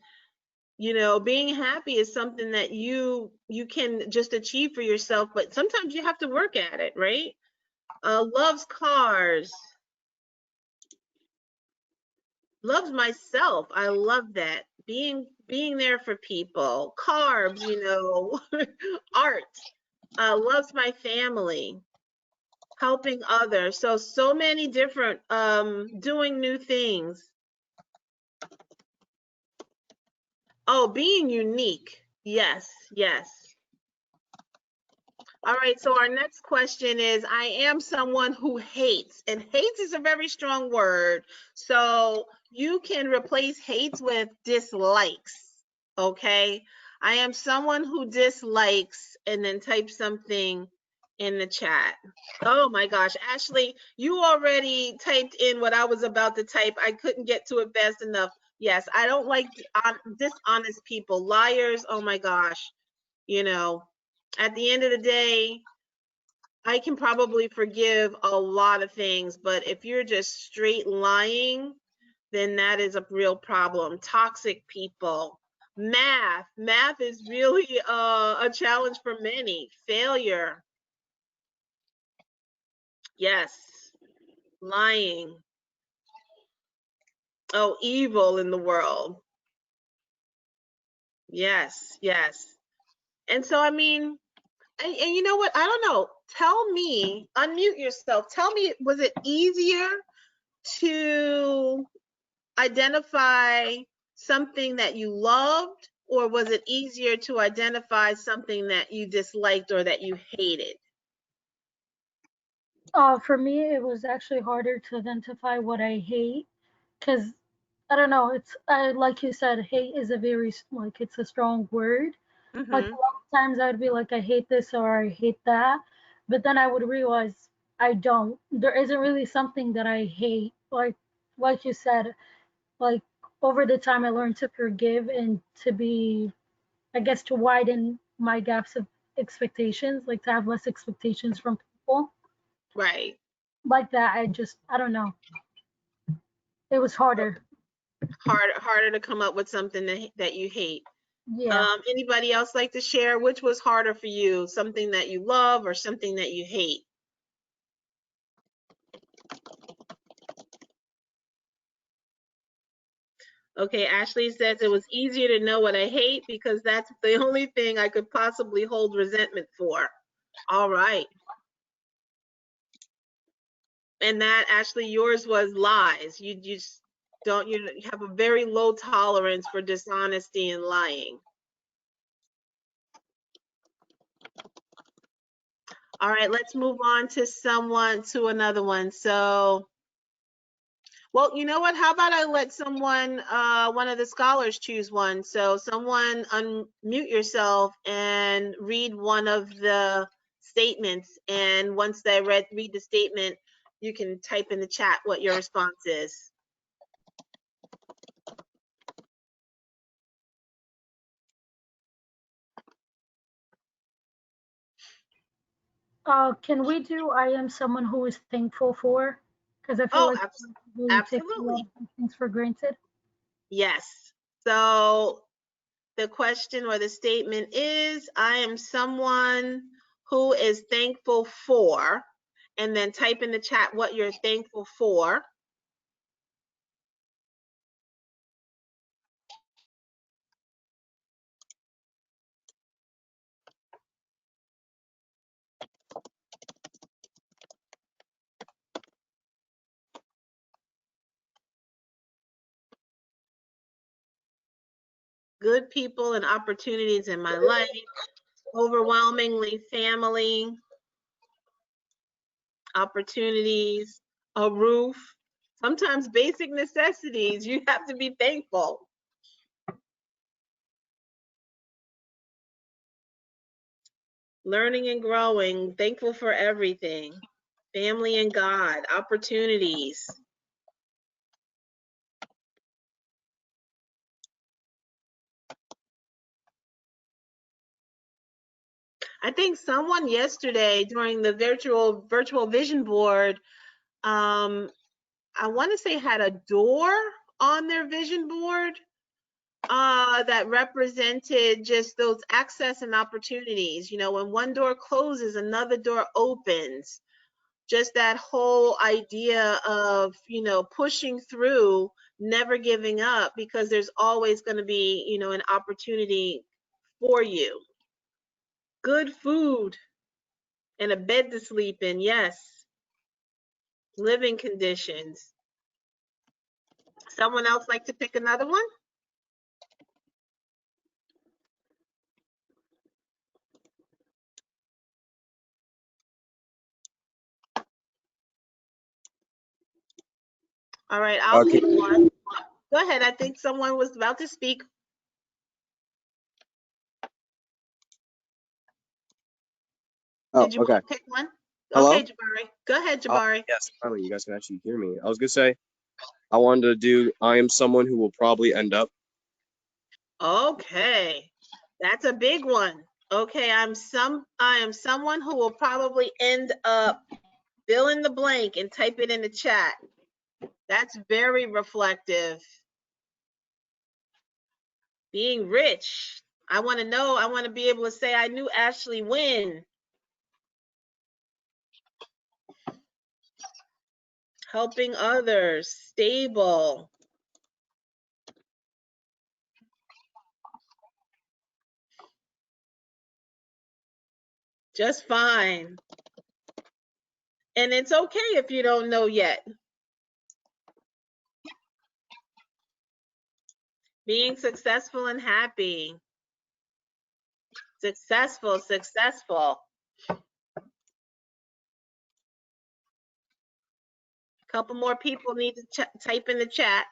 Being happy is something that you can just achieve for yourself, but sometimes you have to work at it, right? Loves cars. Loves myself. I love that. Being there for people. Carbs, art. Loves my family. Helping others. So many different, doing new things. Oh, being unique. Yes. All right, so our next question is, I am someone who hates, and hates is a very strong word. So you can replace hates with dislikes, okay? I am someone who dislikes, and then type something in the chat. Oh my gosh, Ashley, you already typed in what I was about to type. I couldn't get to it fast enough. Yes, I don't like dishonest people, liars. Oh my gosh, at the end of the day, I can probably forgive a lot of things, but if you're just straight lying, then that is a real problem. Toxic people. Math is really a challenge for many. Failure. Yes. Lying. Oh, evil in the world. Yes, yes. And so, I mean, and you know what? I don't know. Tell me, unmute yourself. Tell me, was it easier to identify something that you loved, or was it easier to identify something that you disliked or that you hated? For me, it was actually harder to identify what I hate, because I don't know. It's like you said, hate is a very like it's a strong word. Like Mm-hmm. a lot of times I would be like, I hate this or I hate that, but then I would realize I don't. There isn't really something that I hate. Like you said, like over the time I learned to forgive and to be, I guess, to widen my gaps of expectations, like to have less expectations from people. Right. Like that, I don't know. It was harder. Harder to come up with something that you hate. Yeah. Anybody else like to share which was harder for you? Something that you love or something that you hate? Okay, Ashley says it was easier to know what I hate because that's the only thing I could possibly hold resentment for. All right. And that, Ashley, yours was lies. You just don't, you have a very low tolerance for dishonesty and lying. All right, let's move on to another one. So, well, you know what? How about I let someone, one of the scholars choose one. So someone unmute yourself and read one of the statements. And once they read the statement, you can type in the chat what your response is. Can we do I am someone who is thankful for? Because I feel Oh, like we take a lot absolutely. of things for granted. Yes. So the question or the statement is, I am someone who is thankful for, and then type in the chat what you're thankful for. Good people and opportunities in my life, overwhelmingly family, opportunities, a roof, sometimes basic necessities. You have to be thankful. Learning and growing, thankful for everything. Family and God, opportunities. I think someone yesterday during the virtual vision board, I want to say had a door on their vision board that represented just those access and opportunities. You know, when one door closes, another door opens. Just that whole idea of, you know, pushing through, never giving up, because there's always going to be, you know, an opportunity for you. Good food and a bed to sleep in, yes. Living conditions. Someone else like to pick another one? All right, I'll Okay. pick one. Go ahead. I think someone was about to speak. Oh, Did you okay. want to pick one? Hello? Okay, Jabari. Go ahead, Jabari. Yes, finally, you guys can actually hear me. I was gonna say, I wanted to do, I am someone who will probably end up. Okay, that's a big one. Okay, I am someone who will probably end up fill in the blank and type it in the chat. That's very reflective. Being rich. I want to know, I want to be able to say I knew Ashley when. Helping others, stable. Just fine. And it's okay if you don't know yet. Being successful and happy. Successful, successful. A couple more people need to type in the chat.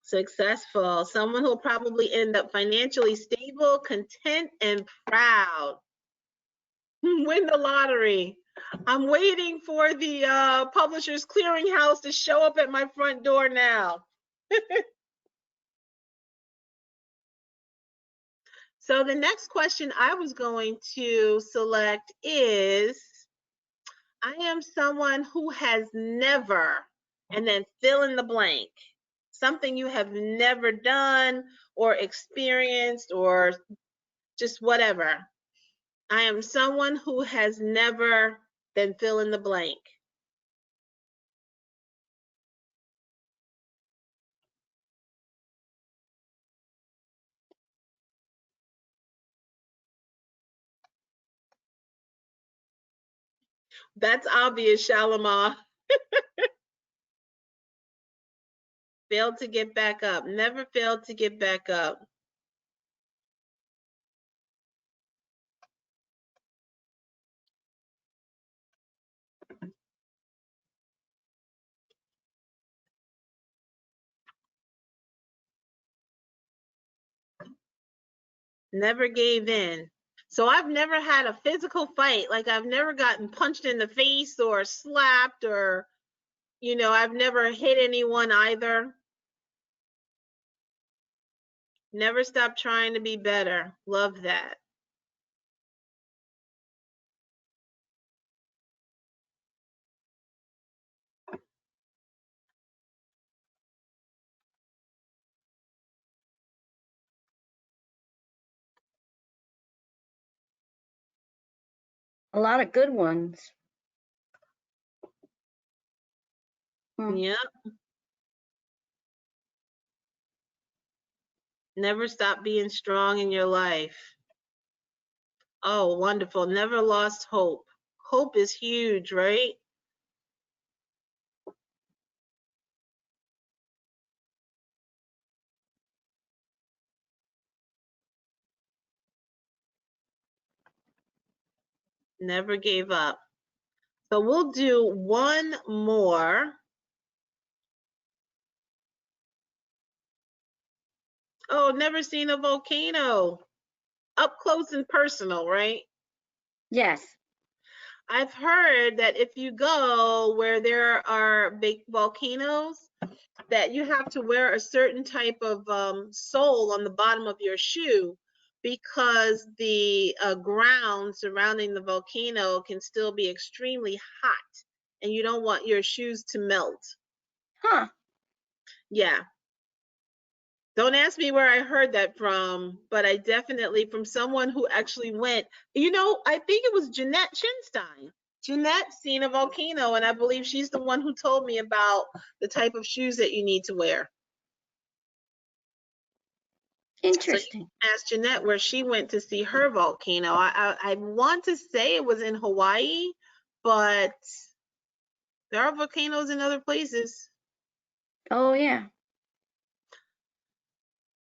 Successful. Someone who'll probably end up financially stable, content, and proud. Win the lottery. I'm waiting for the Publishers Clearinghouse to show up at my front door now. So the next question I was going to select is, I am someone who has never, and then fill in the blank. Something you have never done or experienced or just whatever. I am someone who has never, then fill in the blank. That's obvious, Shalama. Failed to get back up. Never failed to get back up. Never gave in. So I've never had a physical fight. Like I've never gotten punched in the face or slapped or, I've never hit anyone either. Never stop trying to be better. Love that. A lot of good ones. Yep. Never stop being strong in your life. Oh, wonderful. Never lost hope. Hope is huge, right? Never gave up. So we'll do one more. Oh, never seen a volcano. Up close and personal, right? Yes. I've heard that if you go where there are big volcanoes, that you have to wear a certain type of sole on the bottom of your shoe because the ground surrounding the volcano can still be extremely hot and you don't want your shoes to melt. Huh. Yeah. Don't ask me where I heard that from, but I definitely from someone who actually went. I think it was Jeanette Chinstein. Jeanette seen a volcano, and I believe she's the one who told me about the type of shoes that you need to wear. Interesting. So ask Jeanette where she went to see her volcano. I want to say it was in Hawaii, but there are volcanoes in other places. Oh, yeah.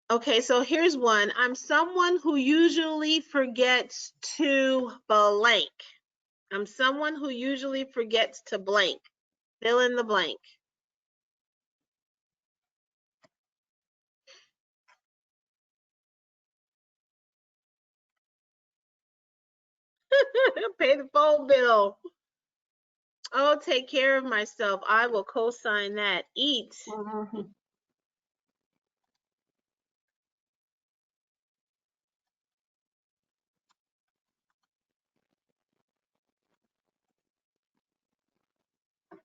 Okay, so here's one. I'm someone who usually forgets to blank. I'm someone who usually forgets to blank. Fill in the blank. Pay the phone bill. Oh, take care of myself. I will co-sign that. Eat.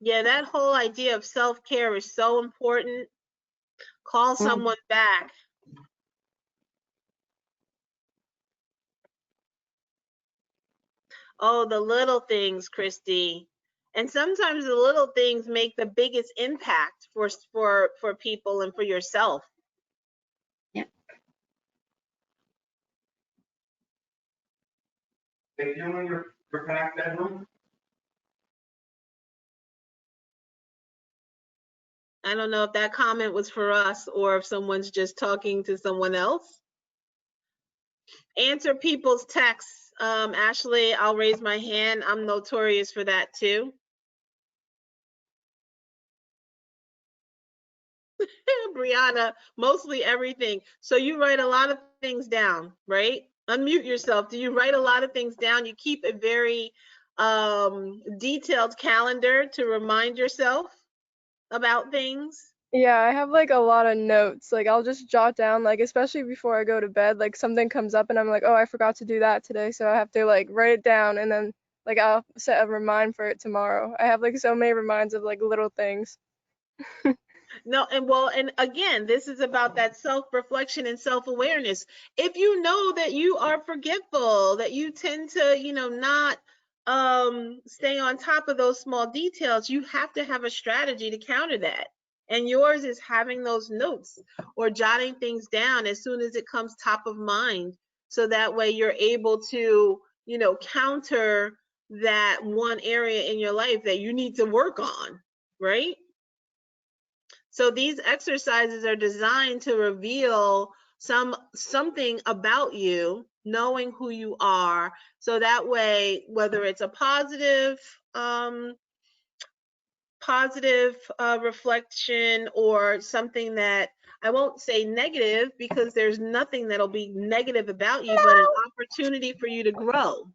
Yeah, that whole idea of self-care is so important. Call someone back. Oh, the little things, Christy. And sometimes the little things make the biggest impact for people and for yourself. Yeah. Are you doing your pack bedroom? I don't know if that comment was for us or if someone's just talking to someone else. Answer people's texts. Ashley, I'll raise my hand. I'm notorious for that too. Brianna, mostly everything. So you write a lot of things down, right? Unmute yourself. Do you write a lot of things down? You keep a very detailed calendar to remind yourself about things? Yeah, I have like a lot of notes. Like I'll just jot down, like especially before I go to bed, like something comes up and I'm like, oh, I forgot to do that today, so I have to like write it down and then like I'll set a remind for it tomorrow. I have like so many reminds of like little things. No, and well, and again, this is about that self-reflection and self-awareness. If you know that you are forgetful, that you tend to, not stay on top of those small details, you have to have a strategy to counter that. And yours is having those notes or jotting things down as soon as it comes top of mind. So that way you're able to, counter that one area in your life that you need to work on, right? So these exercises are designed to reveal something about you, knowing who you are. So that way, whether it's a positive reflection or something that I won't say negative, because there's nothing that'll be negative about you, but an opportunity for you to grow.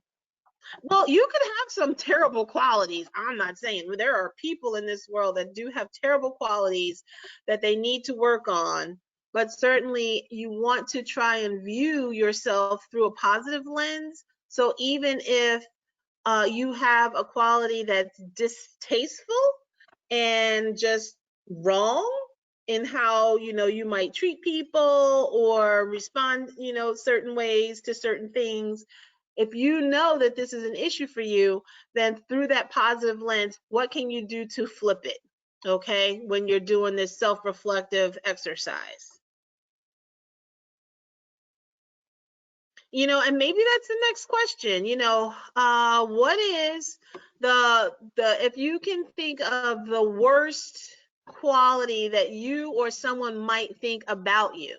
Well, you could have some terrible qualities. I'm not saying there are people in this world that do have terrible qualities that they need to work on, but certainly you want to try and view yourself through a positive lens. So even if you have a quality that's distasteful and just wrong in how you might treat people or respond certain ways to certain things, if you know that this is an issue for you, then through that positive lens, what can you do to flip it, okay, when you're doing this self-reflective exercise? And maybe that's the next question. What is if you can think of the worst quality that you or someone might think about you?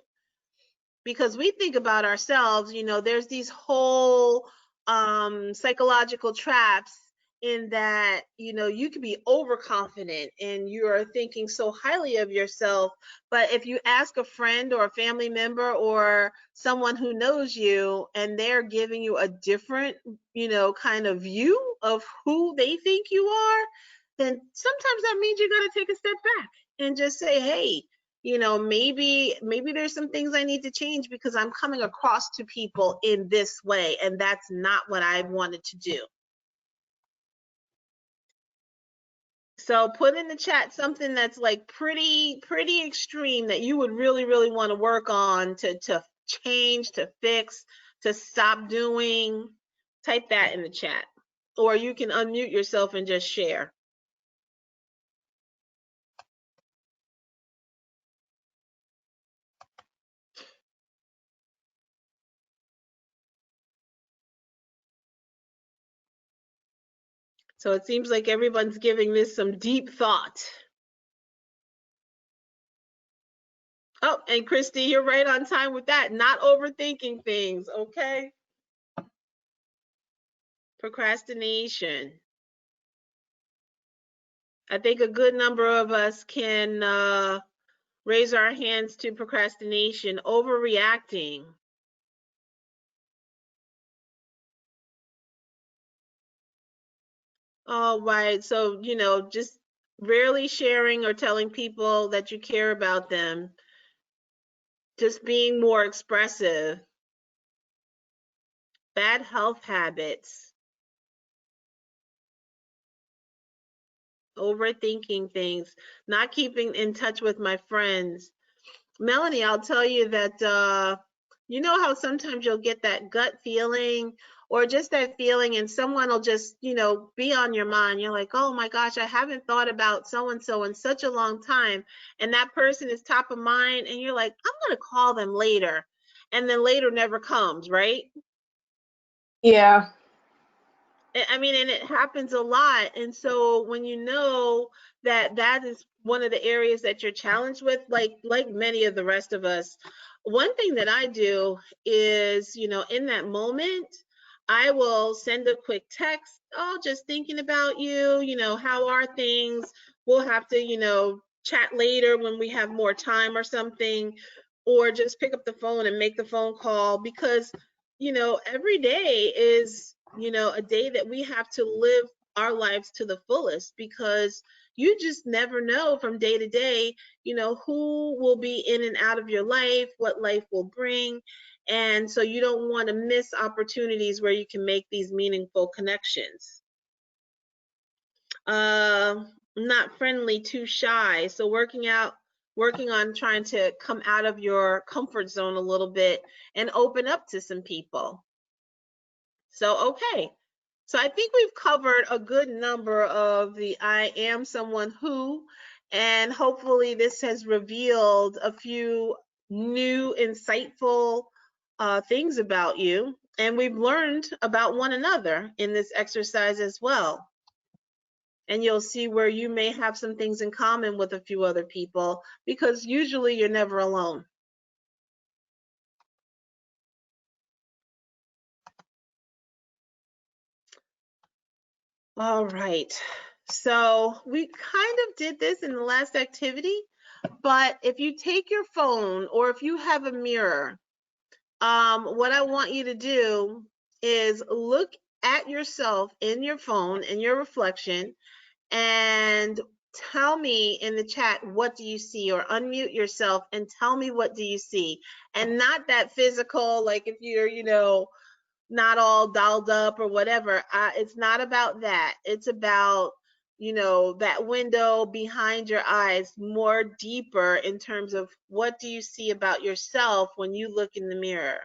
Because we think about ourselves, there's these whole psychological traps in that, you could be overconfident and you're thinking so highly of yourself. But if you ask a friend or a family member or someone who knows you and they're giving you a different, kind of view of who they think you are, then sometimes that means you got to take a step back and just say, hey, maybe there's some things I need to change because I'm coming across to people in this way, and that's not what I wanted to do. So put in the chat something that's like pretty extreme that you would really, really want to work on to change, to fix, to stop doing. Type that in the chat. Or you can unmute yourself and just share. So it seems like everyone's giving this some deep thought. Oh, and Christy, you're right on time with that. Not overthinking things, okay? Procrastination. I think a good number of us can raise our hands to procrastination, overreacting. All right. So, just rarely sharing or telling people that you care about them, just being more expressive, bad health habits, overthinking things, not keeping in touch with my friends. Melanie, I'll tell you that, you know how sometimes you'll get that gut feeling or just that feeling and someone will just, be on your mind. You're like, oh my gosh, I haven't thought about so-and-so in such a long time. And that person is top of mind and you're like, I'm going to call them later. And then later never comes, right? Yeah. I mean, and it happens a lot. And so when you know that that is one of the areas that you're challenged with, like many of the rest of us, one thing that I do is, in that moment, I will send a quick text, oh, just thinking about you, how are things? We'll have to, chat later when we have more time or something, or just pick up the phone and make the phone call because every day is, a day that we have to live our lives to the fullest because you just never know from day to day, who will be in and out of your life, what life will bring. And so you don't want to miss opportunities where you can make these meaningful connections. Not friendly, too shy. So working on trying to come out of your comfort zone a little bit and open up to some people. So, okay. So I think we've covered a good number of the I am someone who, and hopefully this has revealed a few new, insightful things about you. And we've learned about one another in this exercise as well. And you'll see where you may have some things in common with a few other people because usually you're never alone. All right. So we kind of did this in the last activity, but if you take your phone or if you have a mirror, what I want you to do is look at yourself in your phone, in your reflection, and tell me in the chat, what do you see? Or unmute yourself and tell me, what do you see? And not that physical, like if you're, not all dolled up or whatever. It's not about that. It's about, that window behind your eyes, more deeper in terms of what do you see about yourself when you look in the mirror.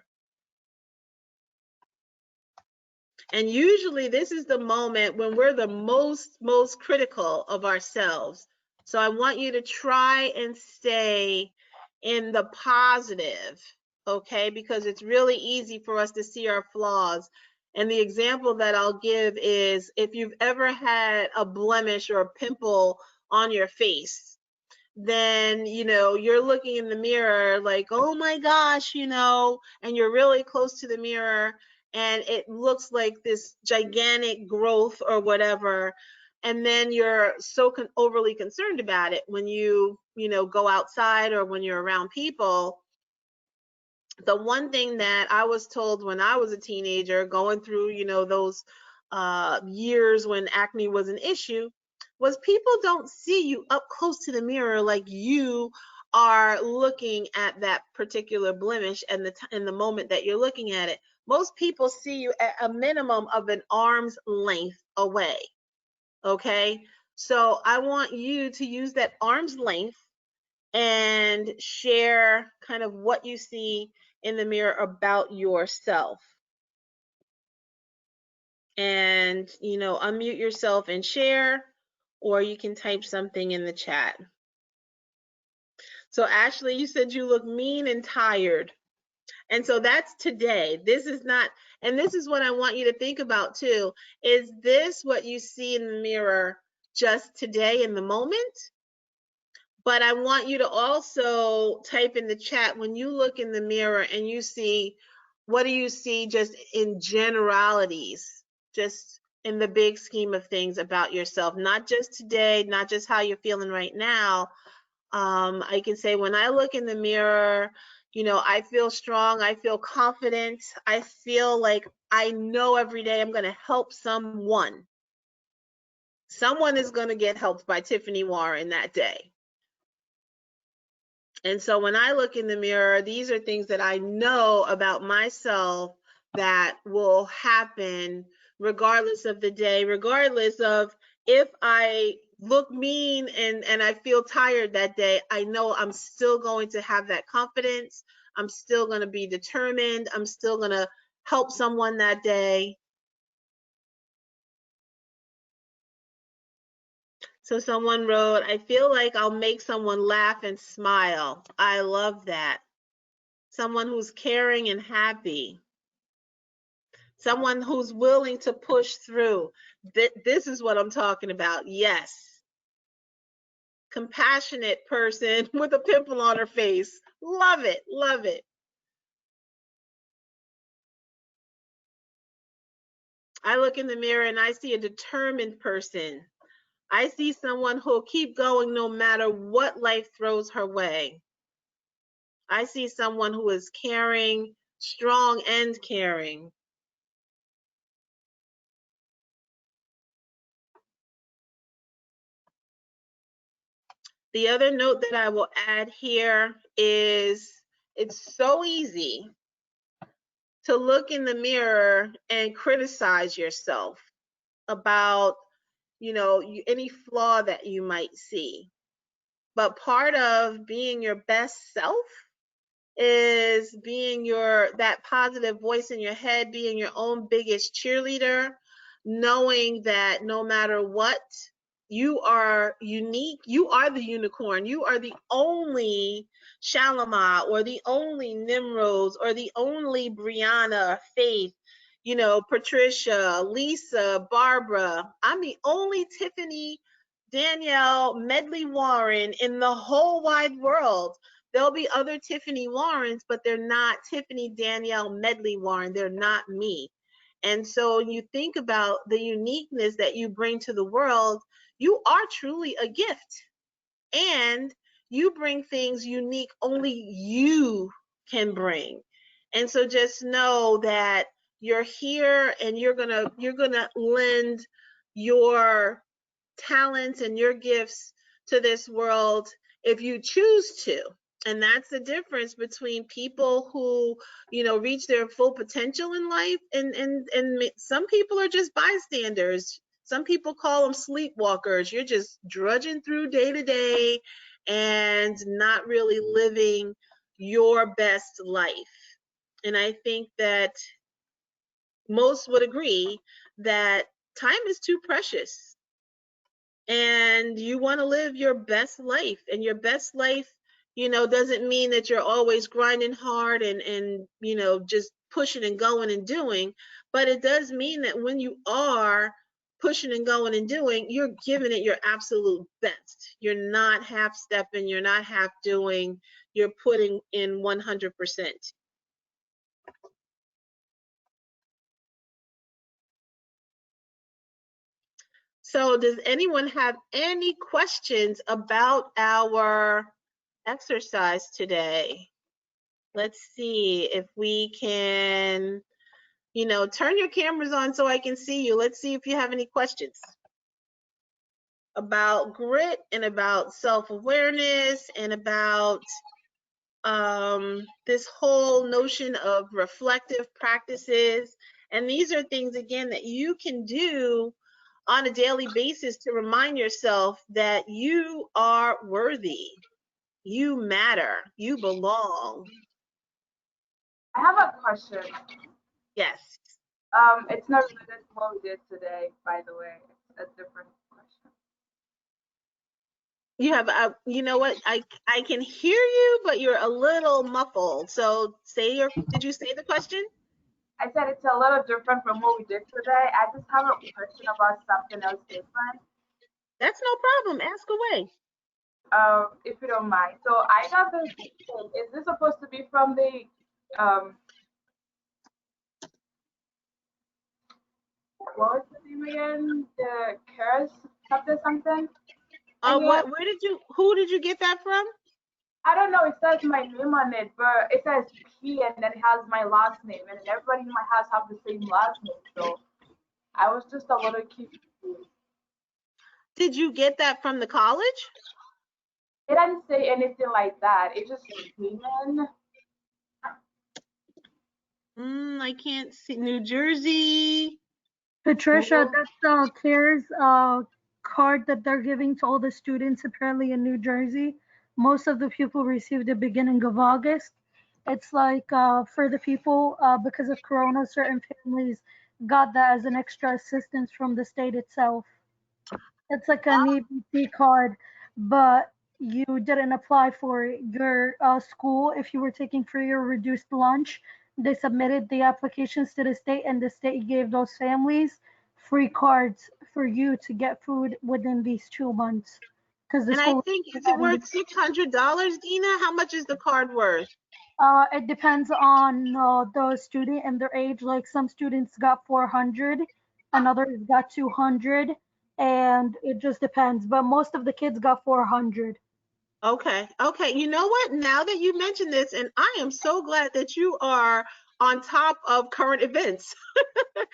And usually this is the moment when we're the most critical of ourselves. So I want you to try and stay in the positive, okay? Because it's really easy for us to see our flaws. And the example that I'll give is if you've ever had a blemish or a pimple on your face, then you're looking in the mirror like, oh my gosh, and you're really close to the mirror and it looks like this gigantic growth or whatever, and then you're so overly concerned about it when you go outside or when you're around people. The one thing that I was told when I was a teenager going through those years when acne was an issue was people don't see you up close to the mirror like you are looking at that particular blemish and in the moment that you're looking at it. Most people see you at a minimum of an arm's length away. Okay, so I want you to use that arm's length and share kind of what you see in the mirror about yourself. And unmute yourself and share, or you can type something in the chat. So Ashley, you said you look mean and tired. And so that's today. This is not, and this is what I want you to think about too. Is this what you see in the mirror just today in the moment? But I want you to also type in the chat when you look in the mirror and you see, what do you see just in generalities, just in the big scheme of things about yourself, not just today, not just how you're feeling right now. I can say when I look in the mirror, I feel strong, I feel confident, I feel like I know every day I'm going to help someone. Someone is going to get helped by Tiffany Warren that day. And so when I look in the mirror, these are things that I know about myself that will happen regardless of the day, regardless of if I look mean and I feel tired that day. I know I'm still going to have that confidence. I'm still going to be determined. I'm still going to help someone that day. So someone wrote, I feel like I'll make someone laugh and smile. I love that. Someone who's caring and happy. Someone who's willing to push through. This is what I'm talking about. Yes. Compassionate person with a pimple on her face. Love it. Love it. I look in the mirror and I see a determined person. I see someone who'll keep going no matter what life throws her way. I see someone who is caring, strong and caring. The other note that I will add here is it's so easy to look in the mirror and criticize yourself about, any flaw that you might see. But part of being your best self is being that positive voice in your head, being your own biggest cheerleader, knowing that no matter what, you are unique. You are the unicorn. You are the only Shalama or the only Nimrose or the only Brianna, Faith, Patricia, Lisa, Barbara. I'm the only Tiffany Danielle Medley Warren in the whole wide world. There'll be other Tiffany Warrens, but they're not Tiffany Danielle Medley Warren. They're not me. And so you think about the uniqueness that you bring to the world, you are truly a gift. And you bring things unique only you can bring. And so just know that you're here and you're gonna lend your talents and your gifts to this world if you choose to. And that's the difference between people who, reach their full potential in life and some people are just bystanders. Some people call them sleepwalkers. You're just drudging through day to day and not really living your best life. And I think that most would agree that time is too precious. And you want to live your best life, and your best life, doesn't mean that you're always grinding hard and just pushing and going and doing, but it does mean that when you are pushing and going and doing, you're giving it your absolute best. You're not half stepping, you're not half doing, you're putting in 100%. So does anyone have any questions about our exercise today? Let's see if we can, turn your cameras on so I can see you. Let's see if you have any questions about grit and about self-awareness and about this whole notion of reflective practices. And these are things, again, that you can do on a daily basis to remind yourself that you are worthy, you matter, you belong. I have a question. Yes. It's not related to what we did today, by the way. It's a different question. You have, you know what? I can hear you, but you're a little muffled. So did you say the question? I said it's a little different from what we did today. I just have a question about something else different. That's no problem. Ask away. If you don't mind. So I got this thing. Is this supposed to be from the what was the name again? The Curse something? Who did you get that from? I don't know. It says my name on it, but it says P and then it has my last name, and everybody in my house have the same last name. So I was just a little confused. Did you get that from the college? It didn't say anything like that. It just came in. I can't see. New Jersey. Patricia, School. that's the CARES card that they're giving to all the students apparently in New Jersey. Most of the people received the beginning of August. It's like for the people because of Corona, certain families got that as an extra assistance from the state itself. It's like an EBT card, but you didn't apply for your school if you were taking free or reduced lunch. They submitted the applications to the state, and the state gave those families free cards for you to get food within these 2 months. Because the And I school, think, is it worth $600, Dina? How much is the card worth? it depends on the student and their age. Like some students got 400, and others got 200, and it just depends. But most of the kids got 400. Okay. Okay. You know what? Now that you mention this, and I am so glad that you are on top of current events.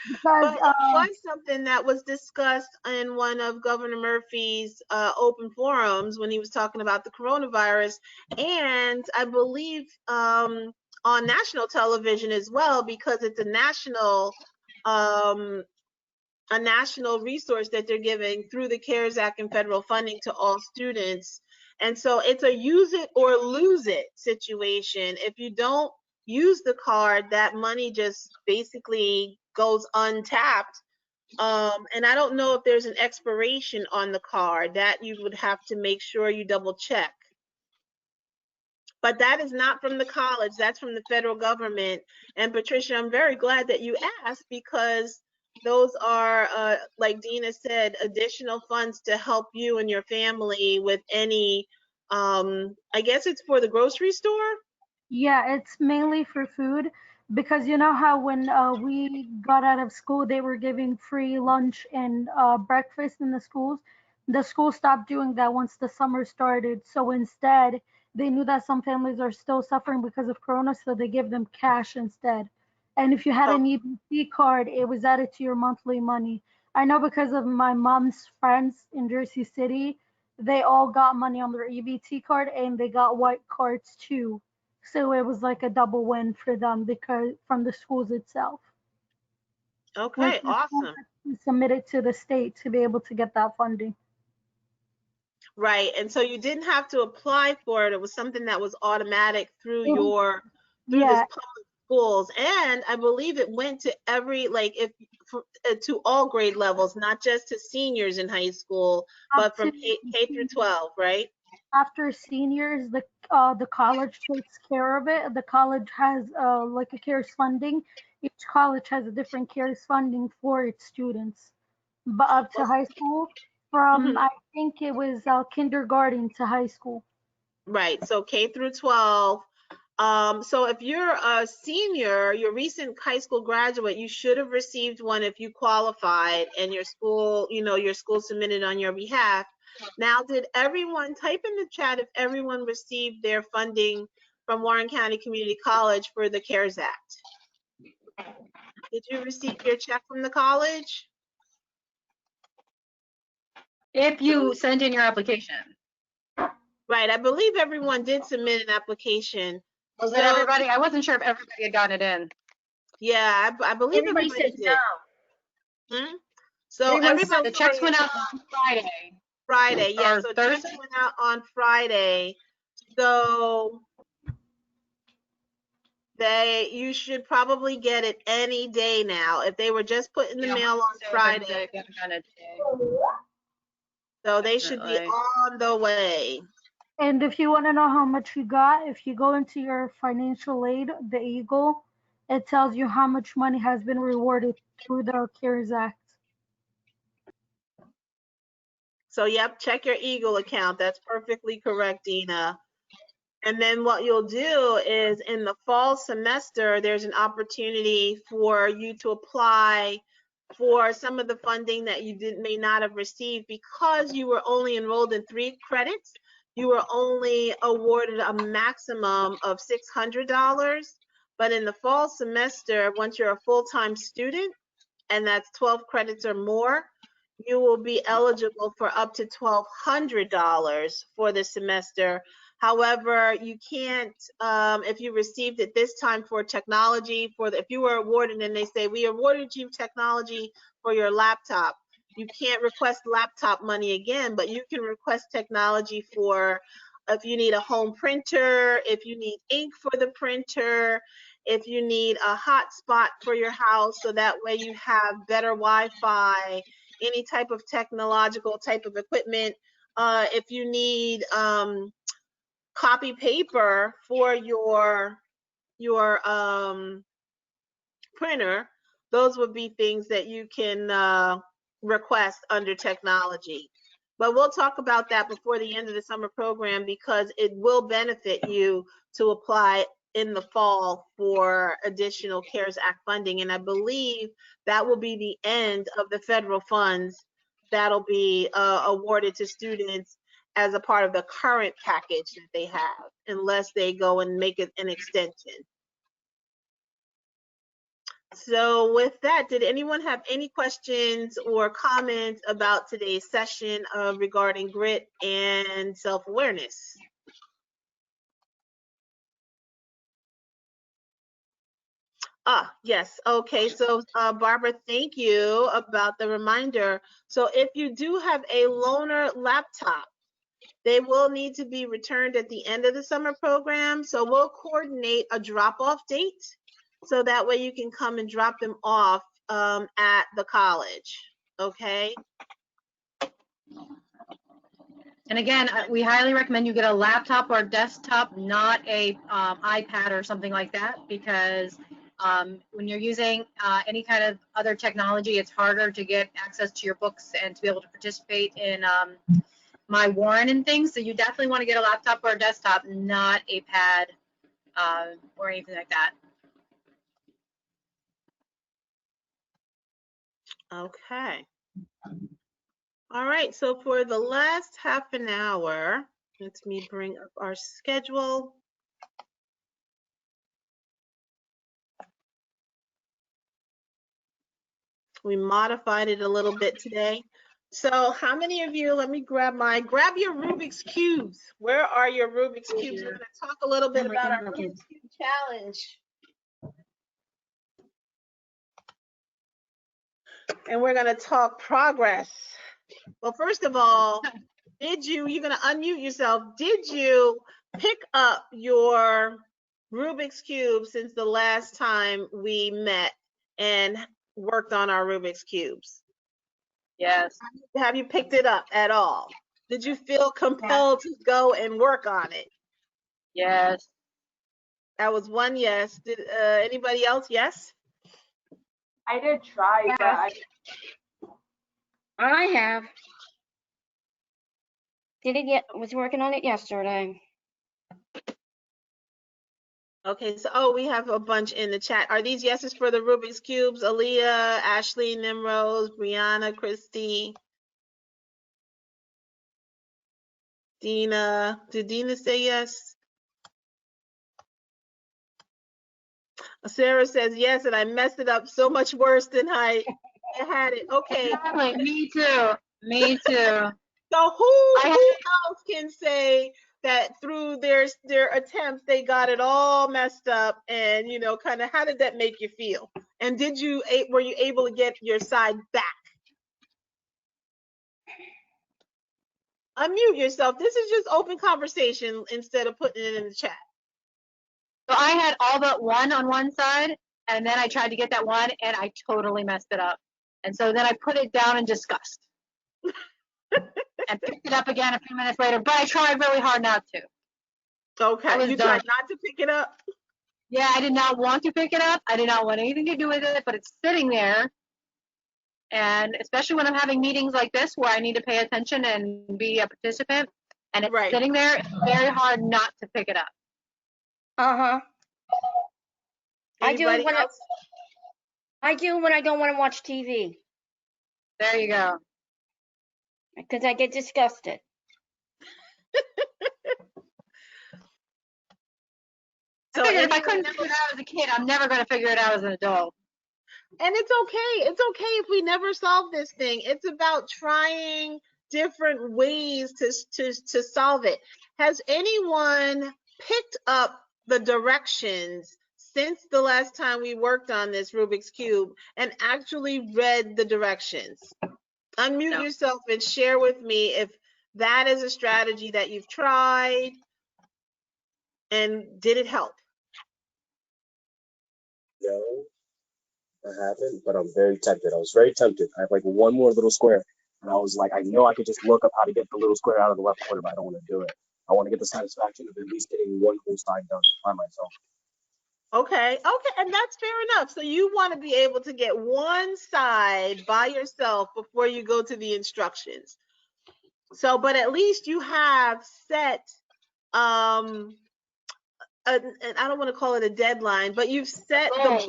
Because But it was something that was discussed in one of Governor Murphy's open forums when he was talking about the coronavirus, and I believe on national television as well, because it's a national resource that they're giving through the CARES Act and federal funding to all students. And so it's a use it or lose it situation. If you don't use the card, that money just basically goes untapped. And I don't know if there's an expiration on the card that you would have to make sure you double check. But that is not from the college, that's from the federal government. And Patricia, I'm very glad that you asked, because those are, like Dina said, additional funds to help you and your family with any, I guess it's for the grocery store? yeah, it's mainly for food because you know how when we got out of school, they were giving free lunch and breakfast in the schools. The school stopped doing that once the summer started. So instead, they knew that some families are still suffering because of Corona, so they give them cash instead. And if you had Oh, an EBT card, it was added to your monthly money. I know because of my mom's friends in Jersey City, they all got money on their EBT card and they got white cards too. So it was like a double win for them because from the schools itself. Like okay, the schools awesome. had to submit it to the state to be able to get that funding. Right. And so you didn't have to apply for it. It was something that was automatic through It was, through this yeah, public schools. And I believe it went to every, like, to all grade levels, not just to seniors in high school, up but from to K through 12, right? after seniors, the college takes care of it. The college has like a CARES funding. Each college has a different CARES funding for its students. But up to Well, high school, from mhm. I think it was kindergarten to high school. Right. So K through 12. So if you're a senior, your recent high school graduate, you should have received one if you qualified and your school, your school submitted on your behalf. Now, did everyone type in the chat if everyone received their funding from Warren County Community College for the CARES Act? Did you receive your check from the college? If you sent in your application. Right. I believe everyone did submit an application. Was it So, everybody? I wasn't sure if everybody had gotten it in. yeah, I believe Everybody everybody said did. no. Hmm? So Everyone everybody said the checks went out on Friday Friday, yeah. or So checks Thursday. went out on Friday. So you should probably get it any day now. If they were just put in the Yeah, mail on so if Friday, everybody haven't gotten it today, so they should be definitely. on the way. And if you want to know how much you got, if you go into your financial aid, the Eagle, it tells you how much money has been rewarded through the CARES Act. So yep, check your Eagle account. That's perfectly correct, Dina. And then what you'll do is in the fall semester, there's an opportunity for you to apply for some of the funding that you may not have received because you were only enrolled in 3 credits. You were only awarded a maximum of $600. But in the fall semester, once you're a full-time student, and that's 12 credits or more, you will be eligible for up to $1,200 for the semester. However, you can't, if you received it this time for technology, if you were awarded and they say, we awarded you technology for your laptop, you can't request laptop money again, but you can request technology for if you need a home printer, if you need ink for the printer, if you need a hotspot for your house, so that way you have better Wi-Fi, any type of technological type of equipment. If you need copy paper for your printer, those would be things that you can request under technology. But we'll talk about that before the end of the summer program, because it will benefit you to apply in the fall for additional CARES Act funding. And I believe that will be the end of the federal funds that'll be awarded to students as a part of the current package that they have, unless they go and make it an extension. So with that, did anyone have any questions or comments about today's session regarding grit and self-awareness? Yes. Okay. So, Barbara, thank you about the reminder. So if you do have a loaner laptop, they will need to be returned at the end of the summer program. So we'll coordinate a drop-off date, so that way you can come and drop them off at the college. Okay. And again, we highly recommend you get a laptop or a desktop, not a iPad or something like that, because when you're using any kind of other technology, it's harder to get access to your books and to be able to participate in My Warren and things. So you definitely want to get a laptop or a desktop, not a pad or anything like that. Okay. All right. So for the last half an hour, let me bring up our schedule. We modified it a little bit today. So how many of you, let me grab your Rubik's Cubes. Where are your Rubik's Cubes? We're going to talk a little bit about our Rubik's Cube challenge. And we're going to talk progress. Well, first of all, you're going to unmute yourself. Did you pick up your Rubik's Cube since the last time we met and worked on our Rubik's Cubes? Yes. Have you picked it up at all? Did you feel compelled to go and work on it? Yes. That was one yes. Did anybody else? Yes? I did try, but I have. Was working on it yesterday. Okay, so we have a bunch in the chat. Are these yeses for the Rubik's Cubes? Aaliyah, Ashley, Nimrose, Brianna, Christy, Dina. Did Dina say yes? Sarah says yes, and I messed it up so much worse than I had it. Okay. Exactly. Me too. Me too. So who else can say that through their attempts they got it all messed up, and kind of how did that make you feel? And were you able to get your side back? Unmute yourself. This is just open conversation instead of putting it in the chat. So I had all but one on one side, and then I tried to get that one, and I totally messed it up. And so then I put it down in disgust and picked it up again a few minutes later, but I tried really hard not to. Okay, you tried not to pick it up? Yeah, I did not want to pick it up. I did not want anything to do with it, but it's sitting there. And especially when I'm having meetings like this where I need to pay attention and be a participant, and it's sitting there, it's very hard not to pick it up. Uh-huh. I do Anybody when else? I do when I don't want to watch TV. There you go. Because I get disgusted. So if I couldn't figure it out as a kid, I'm never going to figure it out as an adult. And it's okay. It's okay if we never solve this thing. It's about trying different ways to solve it. Has anyone picked up the directions since the last time we worked on this Rubik's Cube and actually read the directions? Unmute yourself and share with me if that is a strategy that you've tried and did it help? No, I haven't, but I'm very tempted. I was very tempted. I have like one more little square, and I was like, I know I could just look up how to get the little square out of the left corner, but I don't want to do it. I want to get the satisfaction of at least getting one whole side done by myself. Okay, and that's fair enough. So you want to be able to get one side by yourself before you go to the instructions. So, but at least you have set, and I don't want to call it a deadline, but you've set the bar.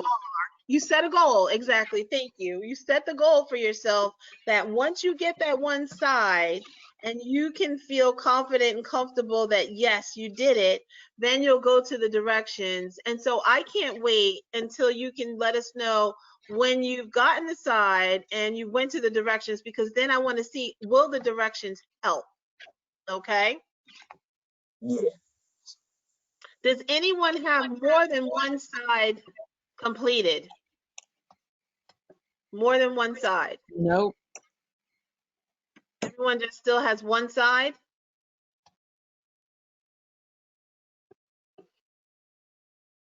You set a goal, exactly. Thank you. You set the goal for yourself that once you get that one side and you can feel confident and comfortable that yes, you did it, then you'll go to the directions. And so I can't wait until you can let us know when you've gotten the side and you went to the directions, because then I want to see, will the directions help? Okay. Yeah. Does anyone have more than one side completed? More than one side? Nope. Everyone just still has one side?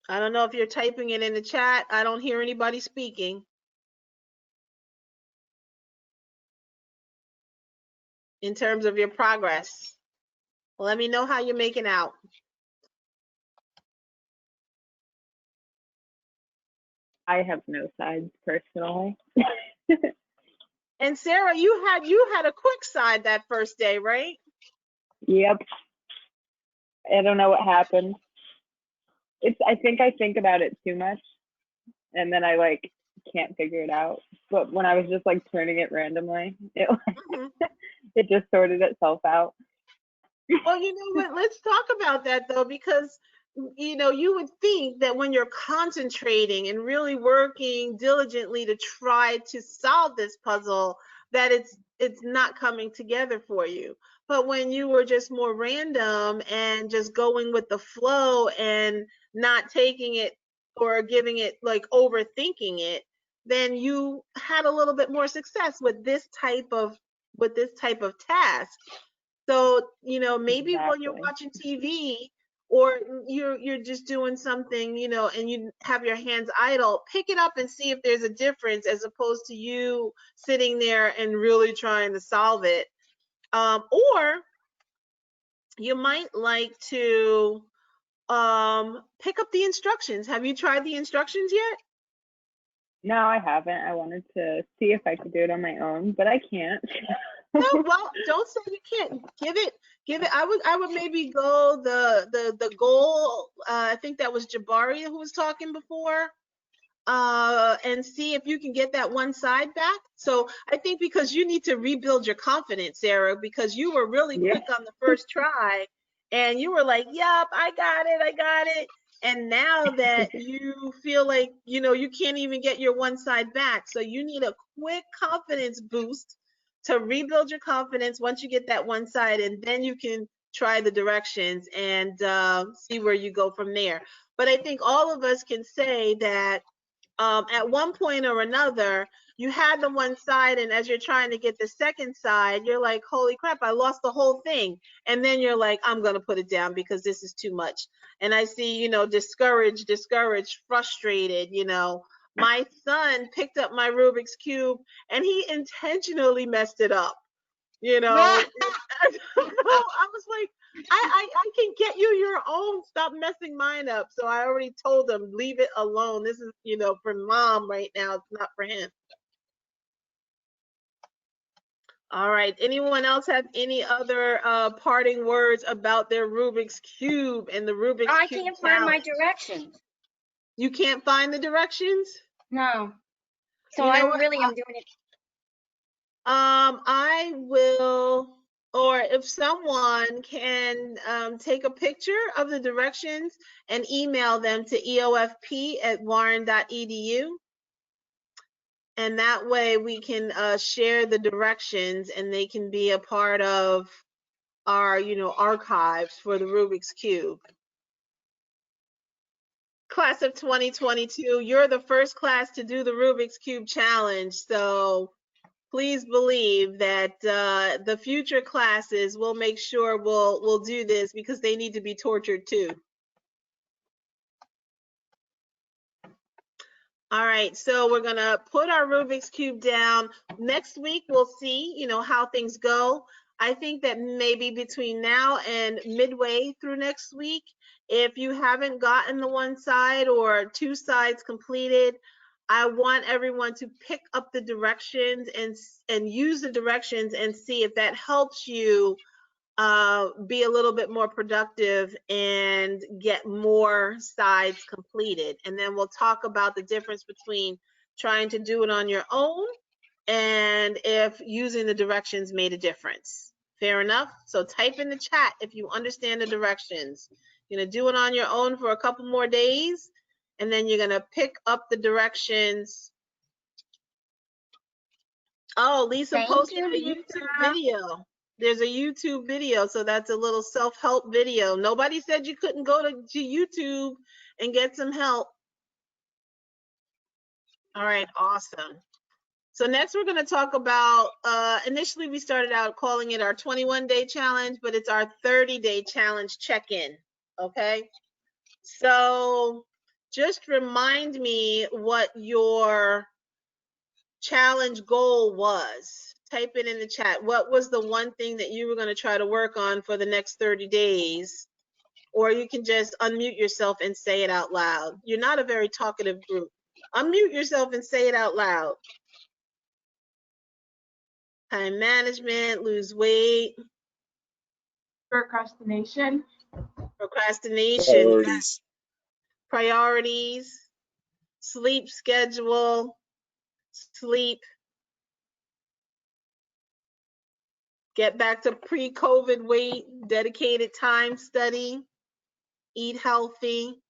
I don't know if you're typing it in the chat. I don't hear anybody speaking. In terms of your progress. Let me know how you're making out. I have no sides personally. And Sarah, you had a quick side that first day, right? Yep. I don't know what happened. I think about it too much, and then I like can't figure it out. But when I was just like turning it randomly, it just sorted itself out. Well, you know what? Let's talk about that though, because you would think that when you're concentrating and really working diligently to try to solve this puzzle, that it's not coming together for you. But when you were just more random and just going with the flow and not taking it or giving it like overthinking it, then you had a little bit more success with this type of task. So, maybe while you're watching TV or you're just doing something, and you have your hands idle, pick it up and see if there's a difference as opposed to you sitting there and really trying to solve it. Or you might like to pick up the instructions. Have you tried the instructions yet? No, I haven't. I wanted to see if I could do it on my own, but I can't. No, well, don't say you can't. Give it. I would maybe go the goal. I think that was Jabari who was talking before. And see if you can get that one side back. So I think because you need to rebuild your confidence, Sarah, because you were really quick on the first try, and you were like, "Yup, I got it." And now that you feel like you can't even get your one side back, so you need a quick confidence boost to rebuild your confidence once you get that one side, and then you can try the directions and see where you go from there. But I think all of us can say that at one point or another, you had the one side, and as you're trying to get the second side, you're like, holy crap, I lost the whole thing. And then you're like, I'm going to put it down because this is too much. And I see, discouraged, frustrated, My son picked up my Rubik's Cube and he intentionally messed it up. I was like, I can get you your own. Stop messing mine up. So I already told him, leave it alone. This is, for mom right now. It's not for him. All right. Anyone else have any other parting words about their Rubik's Cube and the Rubik's Cube? I can't find my directions. You can't find the directions? No. So I really am doing it. I will, or if someone can take a picture of the directions and email them to eofp@warren.edu, And that way we can share the directions and they can be a part of our, archives for the Rubik's Cube. Class of 2022, you're the first class to do the Rubik's Cube challenge. So please believe that the future classes will make sure we'll do this because they need to be tortured too. All right, so we're gonna put our Rubik's Cube down. Next week, we'll see, how things go. I think that maybe between now and midway through next week, if you haven't gotten the one side or two sides completed, I want everyone to pick up the directions and use the directions and see if that helps you be a little bit more productive and get more sides completed. And then we'll talk about the difference between trying to do it on your own and if using the directions made a difference. Fair enough? So type in the chat if you understand the directions. You're going to do it on your own for a couple more days, and then you're going to pick up the directions. Oh, Lisa Thank posted you, a Lisa. YouTube video. There's a YouTube video, so that's a little self-help video. Nobody said you couldn't go to YouTube and get some help. All right, awesome. So next we're going to talk about, initially we started out calling it our 21-day challenge, but it's our 30-day challenge check-in, okay? So just remind me what your challenge goal was. Type it in the chat. What was the one thing that you were going to try to work on for the next 30 days? Or you can just unmute yourself and say it out loud. You're not a very talkative group. Unmute yourself and say it out loud. Time management, lose weight. Procrastination. Procrastination. Priorities. Sleep schedule. Sleep. Get back to pre-COVID weight. Dedicated time study. Eat healthy.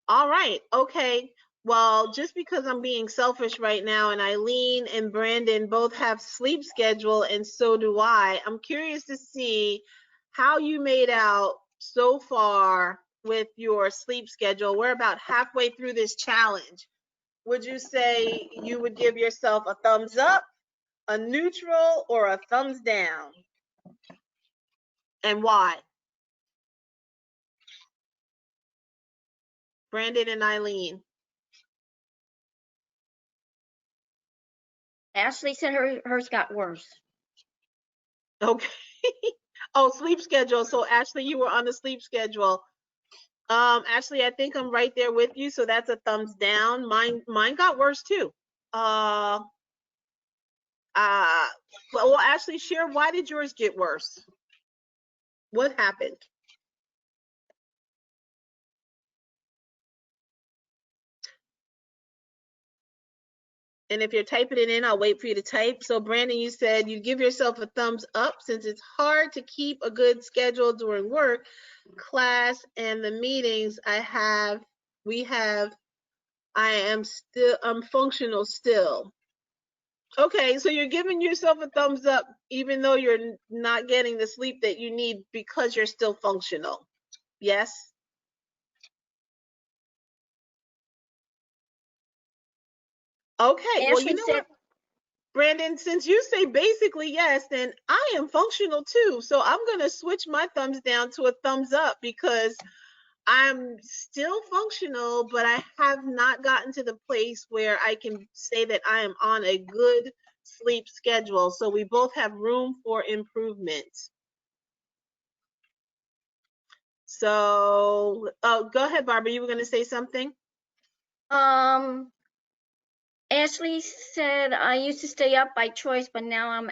All right. Okay. Well, just because I'm being selfish right now and Eileen and Brandon both have sleep schedule and so do I, I'm curious to see how you made out so far with your sleep schedule. We're about halfway through this challenge. Would you say you would give yourself a thumbs up, a neutral, or a thumbs down? And why? Brandon and Eileen. Ashley said hers got worse. Okay. Oh, sleep schedule. So Ashley, you were on the sleep schedule. Ashley, I think I'm right there with you. So that's a thumbs down. Mine got worse too. Well, Ashley, share, why did yours get worse? What happened? And if you're typing it in, I'll wait for you to type. So Brandon, you said you give yourself a thumbs up since it's hard to keep a good schedule during work, class, and the meetings I'm functional still. Okay, so you're giving yourself a thumbs up even though you're not getting the sleep that you need because you're still functional. Yes? Okay, well, Ashley you know said, what, Brandon, since you say basically yes, then I am functional too. So I'm going to switch my thumbs down to a thumbs up because I'm still functional, but I have not gotten to the place where I can say that I am on a good sleep schedule. So we both have room for improvement. So, oh, go ahead, Barbara. You were going to say something? Ashley said, I used to stay up by choice, but now I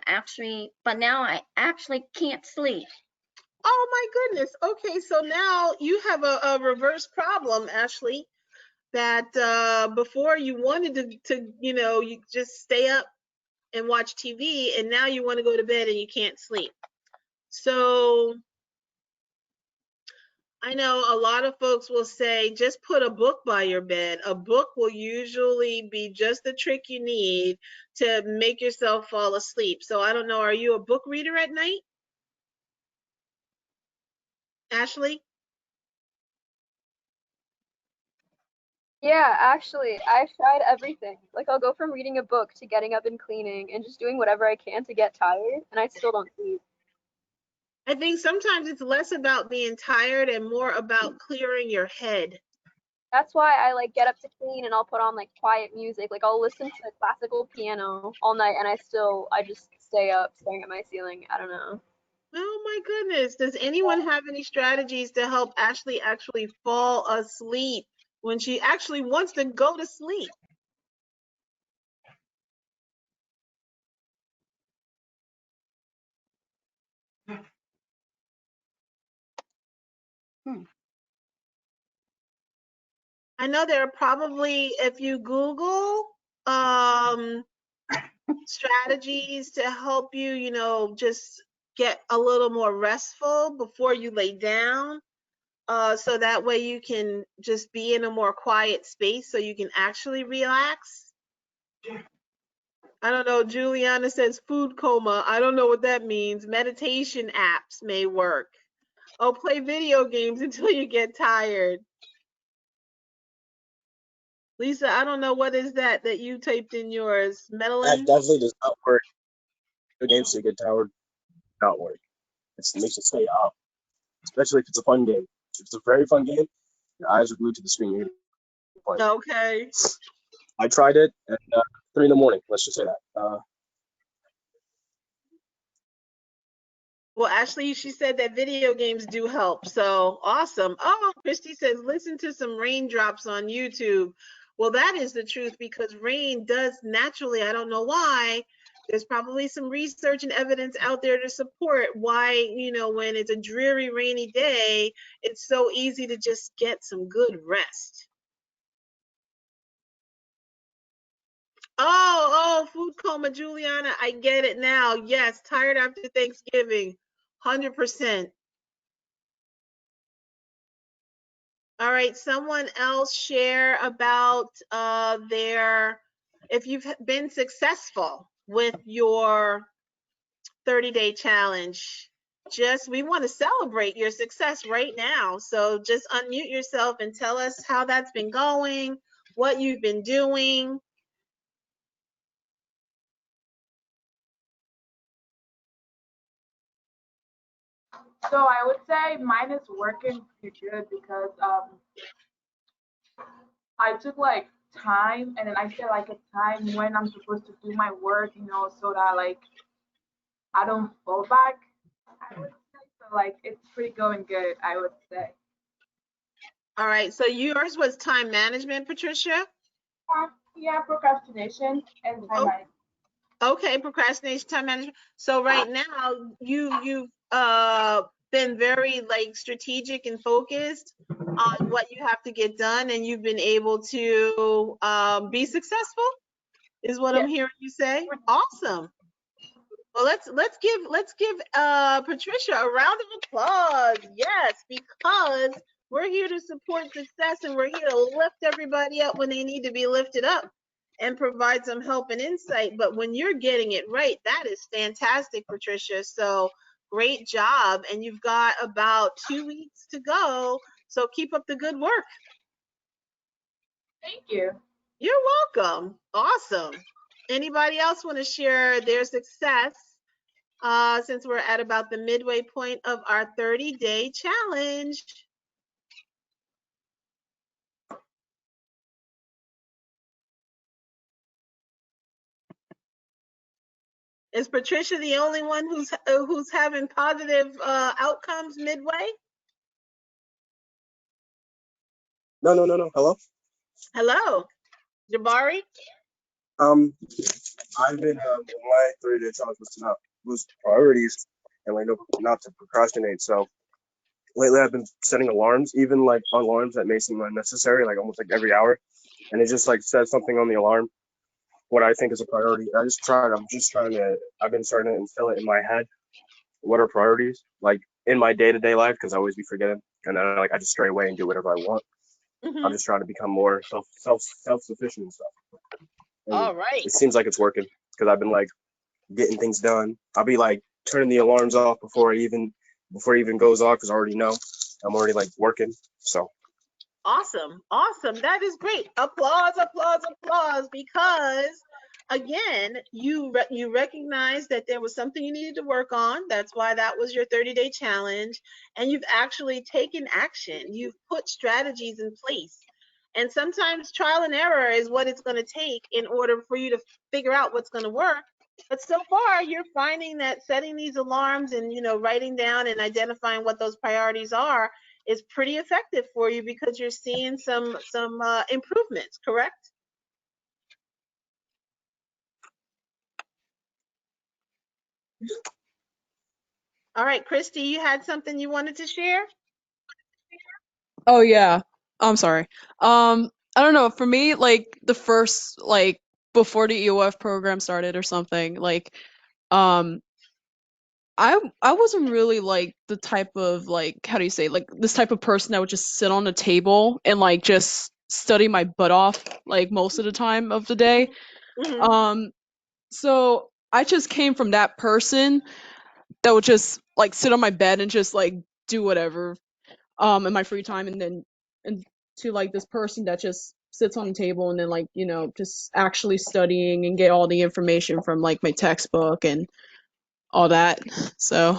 actually can't sleep. Oh my goodness. Okay, so now you have a reverse problem, Ashley, that before you wanted to you just stay up and watch TV, and now you want to go to bed and you can't sleep. So I know a lot of folks will say, just put a book by your bed. A book will usually be just the trick you need to make yourself fall asleep. So I don't know, are you a book reader at night, Ashley? Yeah, actually, I've tried everything. Like, I'll go from reading a book to getting up and cleaning and just doing whatever I can to get tired, and I still don't sleep. I think sometimes it's less about being tired and more about clearing your head. That's why I like get up to clean and I'll put on like quiet music. Like, I'll listen to classical piano all night, and I just stay up staring at my ceiling. I don't know. Oh my goodness. Does anyone have any strategies to help Ashley actually fall asleep when she actually wants to go to sleep? I know there are probably, if you Google strategies to help you, just get a little more restful before you lay down. So that way you can just be in a more quiet space so you can actually relax. I don't know. Juliana says food coma. I don't know what that means. Meditation apps may work. Oh, play video games until you get tired. Lisa, I don't know what is that you typed in yours. That Medellin? definitely does not work. The games to get tired, not work. It makes you stay up, especially if it's a fun game. If it's a very fun game, your eyes are glued to the screen. You're playing. Okay. I tried it at 3 in the morning. Let's just say that. Well, Ashley, she said that video games do help. So awesome. Oh, Christy says, listen to some raindrops on YouTube. Well, that is the truth because rain does naturally, I don't know why. There's probably some research and evidence out there to support why, when it's a dreary, rainy day, it's so easy to just get some good rest. Oh, food coma, Juliana. I get it now. Yes, tired after Thanksgiving. 100%. All right, someone else share about if you've been successful with your 30-day challenge. We want to celebrate your success right now. So just unmute yourself and tell us how that's been going, what you've been doing. So I would say mine is working pretty good because I took like time and then I set like a time when I'm supposed to do my work, so that like I don't fall back. I would say so like it's pretty going good, I would say. All right, so yours was time management, Patricia? Yeah, procrastination and time Oh, management. okay, procrastination, time management. So right now you've been very like strategic and focused on what you have to get done, and you've been able to be successful, is what I'm Yes. hearing you say. Awesome. Well, let's give Patricia a round of applause. Yes, because we're here to support success and we're here to lift everybody up when they need to be lifted up and provide some help and insight. But when you're getting it right, that is fantastic, Patricia. So great job. And you've got about 2 weeks to go. So keep up the good work. Thank you. You're welcome. Awesome. Anybody else want to share their success? Since we're at about the midway point of our 30-day challenge. Is Patricia the only one who's having positive outcomes midway? No. Hello. Hello, Jabari. I've been my 30-day challenge was to not lose priorities and like not to procrastinate. So lately, I've been setting alarms, even like alarms that may seem unnecessary, like almost like every hour, and it just like says something on the alarm what I think is a priority. I've been starting to instill it in my head. What are priorities like in my day-to-day life? Because I always be forgetting. and then like I just stray away and do whatever I want. Hmm. I'm just trying to become more self-sufficient and stuff. And All right. it seems like it's working because I've been like getting things done. I'll be like turning the alarms off before it even goes off because I already know I'm already like working. So Awesome. Awesome. That is great. Applause, applause, applause, because again, you recognize that there was something you needed to work on. That's why that was your 30-day challenge. And you've actually taken action. You've put strategies in place. And sometimes trial and error is what it's going to take in order for you to figure out what's going to work. But so far, you're finding that setting these alarms and, writing down and identifying what those priorities are is pretty effective for you because you're seeing some improvements, correct? All right, Christy, you had something you wanted to share? Oh yeah. I'm sorry. I don't know. For me, like the first before the EOF program started or something, um I wasn't really like the type of how do you say this type of person that would just sit on a table and just study my butt off most of the time of the day. Mm-hmm. So I just came from that person that would just sit on my bed and just do whatever in my free time, and then and to this person that just sits on the table and then just actually studying and get all the information from my textbook and all that. So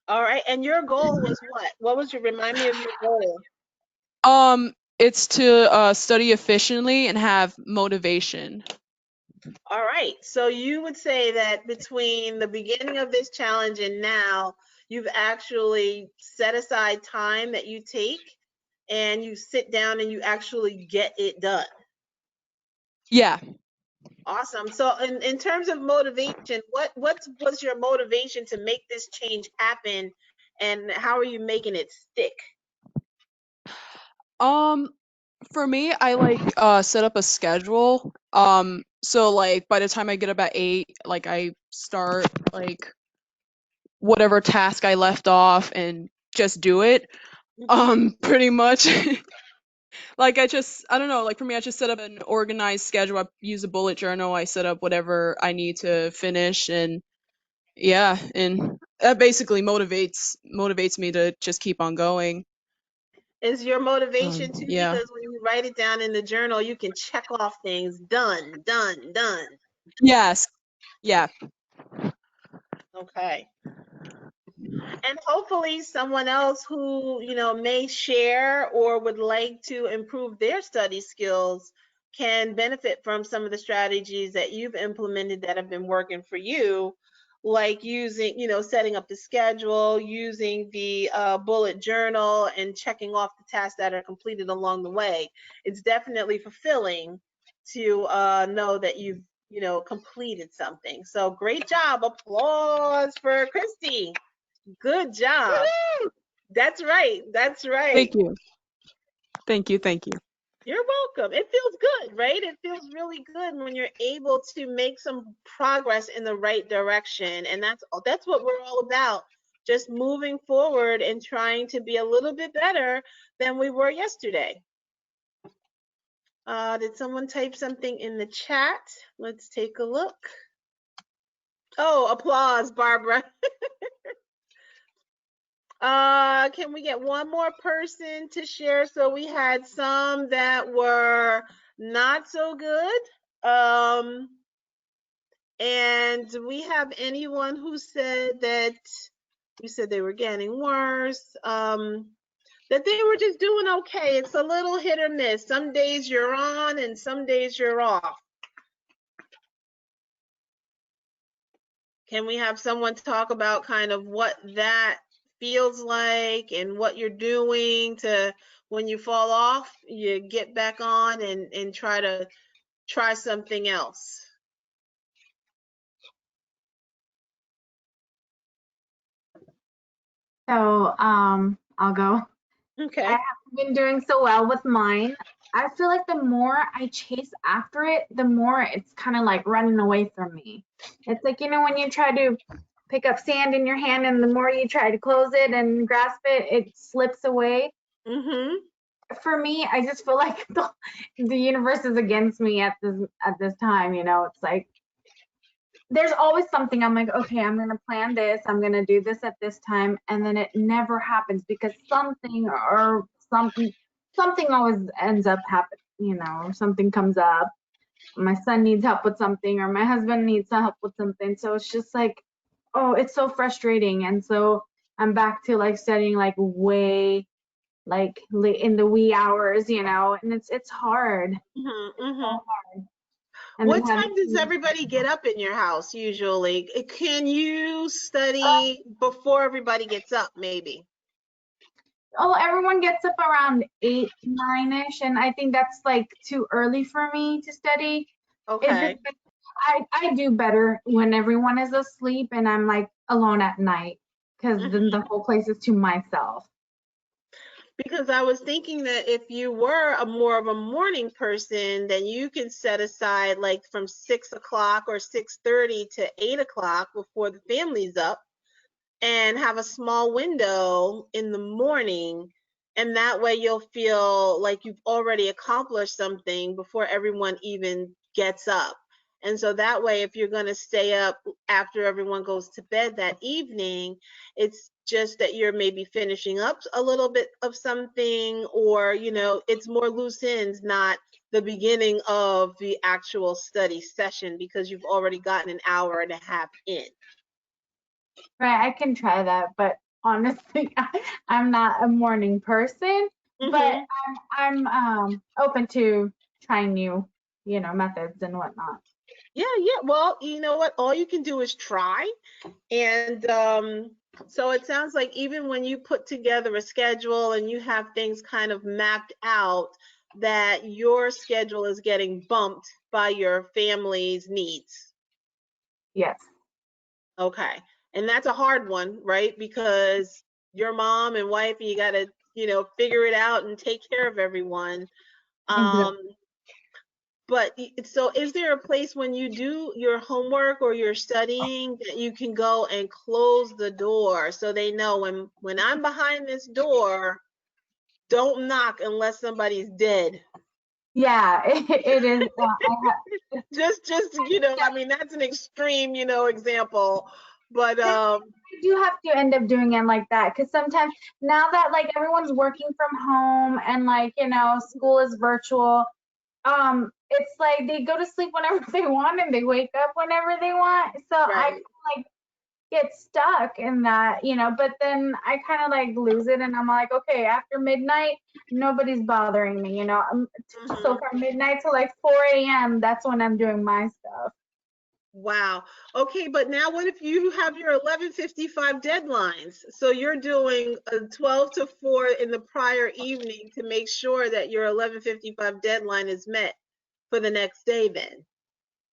All right, and your goal was what? What was remind me of your goal? it's to study efficiently and have motivation. All right, so you would say that between the beginning of this challenge and now, you've actually set aside time that you take and you sit down and you actually get it done. Yeah. Awesome. So in terms of motivation, what was your motivation to make this change happen, and how are you making it stick? Um, for me, I set up a schedule. So by the time I get up at 8, I start whatever task I left off and just do it. Pretty much. I don't know, for me, I just set up an organized schedule. I use a bullet journal. I set up whatever I need to finish, and yeah, and that basically motivates me to just keep on going. Is your motivation too Yeah. because when you write it down in the journal, you can check off things done, done, done. Yes. Yeah. Okay. And hopefully someone else who, may share or would like to improve their study skills can benefit from some of the strategies that you've implemented that have been working for you, like using, setting up the schedule, using the bullet journal, and checking off the tasks that are completed along the way. It's definitely fulfilling to know that you've, completed something. So great job. Applause for Christy. Good job. That's right. That's right. Thank you. Thank you. Thank you. You're welcome. It feels good, right? It feels really good when you're able to make some progress in the right direction. And that's what we're all about. Just moving forward and trying to be a little bit better than we were yesterday. Did someone type something in the chat? Let's take a look. Oh, applause, Barbara. Can we get one more person to share? So we had some that were not so good. And do we have anyone who said that you said they were getting worse? That they were just doing okay. It's a little hit or miss. Some days you're on and some days you're off. Can we have someone talk about kind of what that feels like and what you're doing to, when you fall off, you get back on and try something else? So, I'll go. I Okay. haven't been doing so well with mine. I feel like the more I chase after it, the more it's kind of like running away from me. It's like, when you try to pick up sand in your hand, and the more you try to close it and grasp it, it slips away. Mm-hmm. For me, I just feel like the universe is against me at this time. You know, it's like there's always something. I'm like, okay, I'm gonna plan this. I'm gonna do this at this time, and then it never happens because something always ends up happening. You know, or something comes up. My son needs help with something, or my husband needs help with something. So it's just like, oh, it's so frustrating. And so I'm back to like studying like way like in the wee hours, you know, and it's hard. Mm-hmm. It's Mm-hmm. so hard. And What then having time does everybody get up in your house usually? Can you study before everybody gets up, maybe? oh, everyone gets up around 8, 9-ish, and I think that's like too early for me to study. It Okay. just I do better when everyone is asleep and I'm like alone at night because then the whole place is to myself. Because I was thinking that if you were a more of a morning person, then you can set aside like from 6 o'clock or 6:30 to 8 o'clock before the family's up and have a small window in the morning. And that way you'll feel like you've already accomplished something before everyone even gets up. And so that way, if you're going to stay up after everyone goes to bed that evening, it's just that you're maybe finishing up a little bit of something, or, you know, it's more loose ends, not the beginning of the actual study session because you've already gotten an hour and a half in. Right, I can try that, but honestly, I'm not a morning person. But I'm open to trying new, you know, methods and whatnot. Yeah. Well, you know what? All you can do is try. And so it sounds like even when you put together a schedule and you have things kind of mapped out, that your schedule is getting bumped by your family's needs. Yes. Okay. And that's a hard one, right? Because your mom and wife, you got to, you know, figure it out and take care of everyone. Exactly. But so is there a place when you do your homework or you're studying that you can go and close the door so they know when I'm behind this door, don't knock unless somebody's dead? Yeah, it is. Just you know, I mean that's an extreme, you know, example, but I do have to end up doing it like that because sometimes now that like everyone's working from home and like, you know, school is virtual, it's like they go to sleep whenever they want and they wake up whenever they want. So I right. like get stuck in that, you know, but then I kind of like lose it and I'm like, okay, after midnight, nobody's bothering me, you know. So from midnight to like 4 a.m., that's when I'm doing my stuff. Wow. Okay, but now what if you have your 11:55 deadlines? So you're doing a 12 to 4 in the prior evening to make sure that your 11:55 deadline is met for the next day then.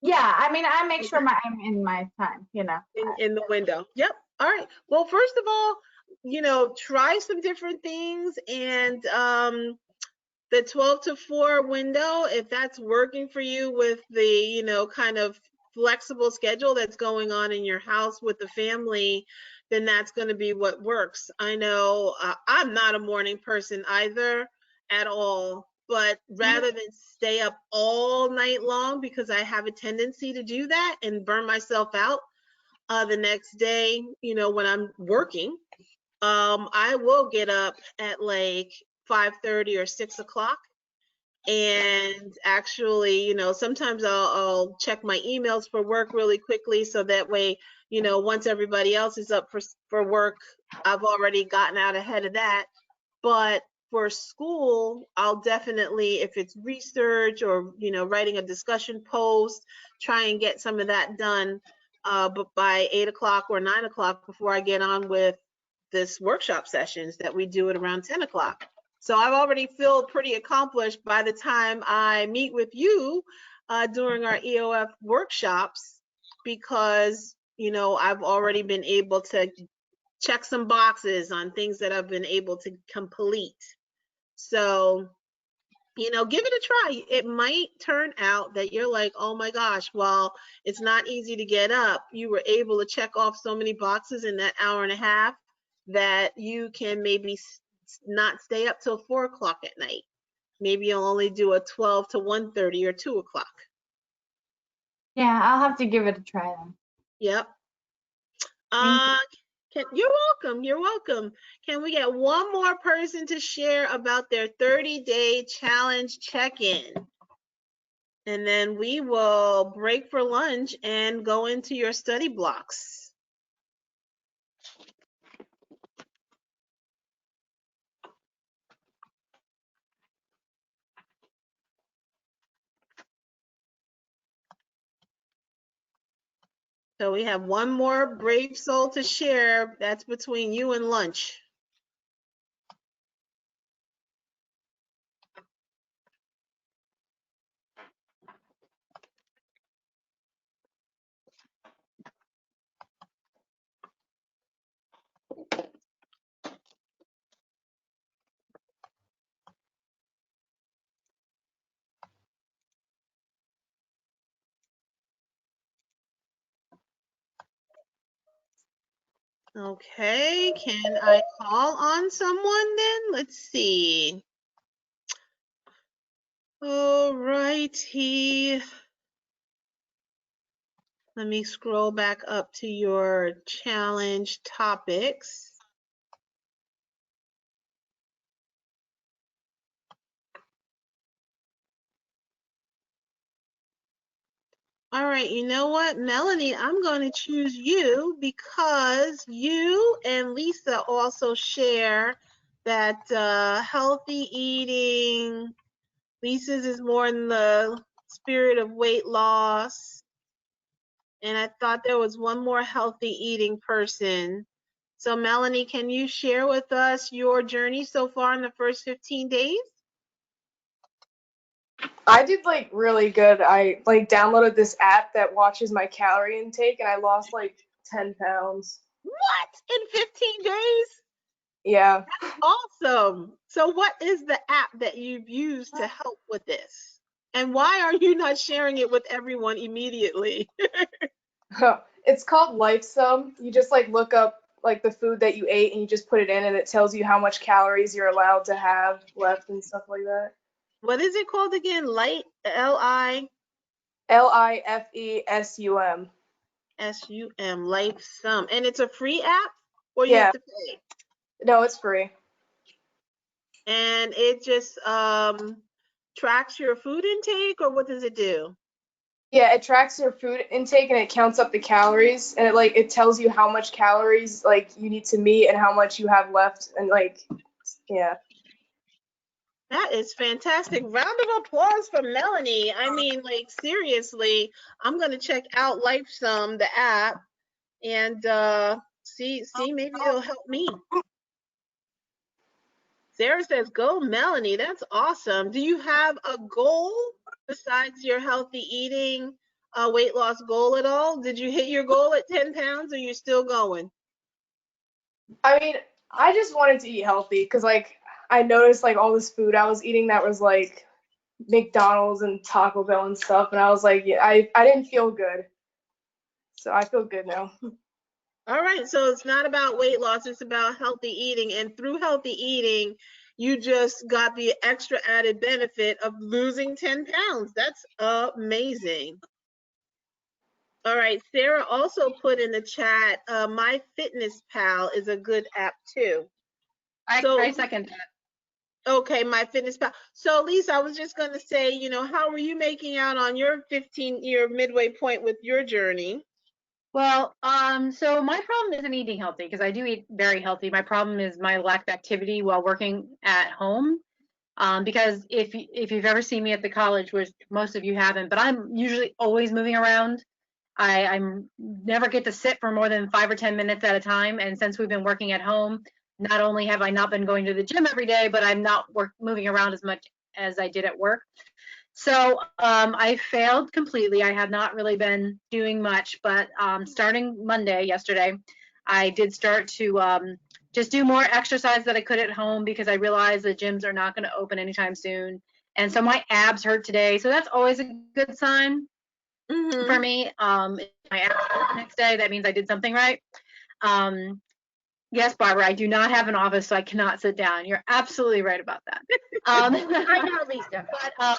Yeah, I mean, I make sure I'm in my time, you know. In the window. Yep. All right. Well, first of all, you know, try some different things and the 12 to 4 window, if that's working for you with the, you know, kind of flexible schedule that's going on in your house with the family, then that's going to be what works. I know I'm not a morning person either at all, but rather than stay up all night long, because I have a tendency to do that and burn myself out the next day, you know, when I'm working, I will get up at like 5:30 or 6 o'clock. And actually, you know, sometimes I'll check my emails for work really quickly so that way, you know, once everybody else is up for work, I've already gotten out ahead of that. But for school, I'll definitely, if it's research or, you know, writing a discussion post, try and get some of that done but by 8 o'clock or 9 o'clock before I get on with this workshop sessions that we do at around 10 o'clock. So I've already feel pretty accomplished by the time I meet with you during our EOF workshops because, you know, I've already been able to check some boxes on things that I've been able to complete. So you know, give it a try. It might turn out that you're like, oh my gosh, well, it's not easy to get up. You were able to check off so many boxes in that hour and a half that you can maybe not stay up till 4 o'clock at night. Maybe you'll only do a 12 to 1:30 or 2 o'clock. Yeah, I'll have to give it a try then. Yep. Thank You're welcome. You're welcome. Can we get one more person to share about their 30-day challenge check-in? And then we will break for lunch and go into your study blocks. So we have one more brave soul to share. That's between you and lunch. Okay, can I call on someone then? Let's see. All righty. Let me scroll back up to your challenge topics. All right, you know what, Melanie, I'm going to choose you because you and Lisa also share that healthy eating. Lisa's is more in the spirit of weight loss. And I thought there was one more healthy eating person. So Melanie, can you share with us your journey so far in the first 15 days? I did like really good. I like downloaded this app that watches my calorie intake and I lost like 10 pounds. What? In 15 days? Yeah. Awesome. So what is the app that you've used to help with this? And why are you not sharing it with everyone immediately? It's called LifeSum. You just like look up like the food that you ate and you just put it in and it tells you how much calories you're allowed to have left and stuff like that. What is it called again? Light, L-I? LIFESUM. S-U-M, LifeSum. And it's a free app or you Yeah. have to pay? No, it's free. And it just tracks your food intake, or what does it do? Yeah, it tracks your food intake and it counts up the calories and it tells you how much calories like you need to meet and how much you have left and like yeah. That is fantastic. Round of applause for Melanie. I mean, like, seriously, I'm going to check out LifeSum, the app, and see, maybe it'll help me. Sarah says, go Melanie. That's awesome. Do you have a goal besides your healthy eating weight loss goal at all? Did you hit your goal at 10 pounds or you still going? I mean, I just wanted to eat healthy because like I noticed like all this food I was eating that was like McDonald's and Taco Bell and stuff and I was like, yeah, I didn't feel good. So I feel good now. All right, so it's not about weight loss, it's about healthy eating. And through healthy eating, you just got the extra added benefit of losing 10 pounds. That's amazing. All right, Sarah also put in the chat, MyFitnessPal is a good app too. I second that. Okay, MyFitnessPal. So Lisa, I was just gonna say, you know, how were you making out on your 15-year midway point with your journey? Well, so my problem isn't eating healthy because I do eat very healthy. My problem is my lack of activity while working at home. Because if you've ever seen me at the college, which most of you haven't, but I'm usually always moving around. I'm never get to sit for more than 5 or 10 minutes at a time. And since we've been working at home, not only have I not been going to the gym every day, but I'm not moving around as much as I did at work. So I failed completely. I have not really been doing much, but starting Monday, yesterday, I did start to just do more exercise that I could at home because I realized the gyms are not going to open anytime soon. And so my abs hurt today. So that's always a good sign for me. If my abs hurt the next day, that means I did something right. Yes, Barbara, I do not have an office, so I cannot sit down. You're absolutely right about that. I know, Lisa. But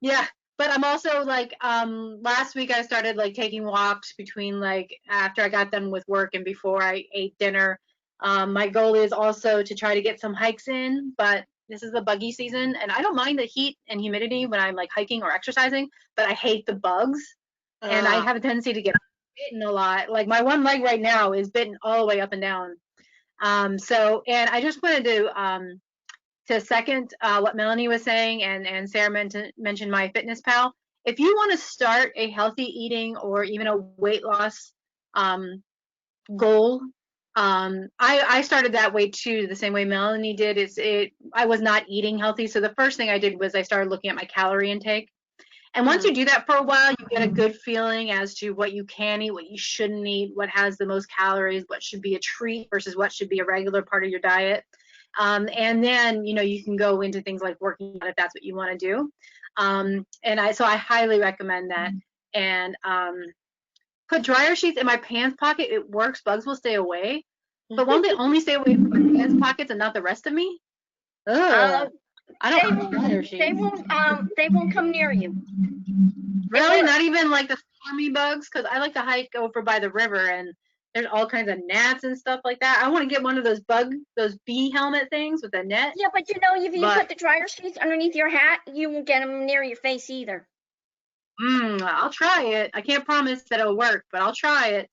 yeah, but I'm also like, last week I started like taking walks between like after I got done with work and before I ate dinner. My goal is also to try to get some hikes in, but this is the buggy season, and I don't mind the heat and humidity when I'm like hiking or exercising, but I hate the bugs, and I have a tendency to get bitten a lot. Like my one leg right now is bitten all the way up and down. So, and I just wanted to second what Melanie was saying, and Sarah mentioned My Fitness Pal. If you want to start a healthy eating or even a weight loss goal, I started that way too, the same way Melanie did. I was not eating healthy, so the first thing I did was I started looking at my calorie intake. And once you do that for a while, you get a good feeling as to what you can eat, what you shouldn't eat, what has the most calories, what should be a treat versus what should be a regular part of your diet. And then, you know, you can go into things like working out if that's what you want to do. So I highly recommend that. And put dryer sheets in my pants pocket. It works. Bugs will stay away. But won't they only stay away from my pants pockets and not the rest of me? Ugh. I don't want dryer sheets. They won't come near you. Really? Not even like the stormy bugs? Because I like to hike over by the river and there's all kinds of gnats and stuff like that. I want to get one of those bee helmet things with a net. Yeah, but you know, if you put the dryer sheets underneath your hat, you won't get them near your face either. I'll try it. I can't promise that it'll work, but I'll try it.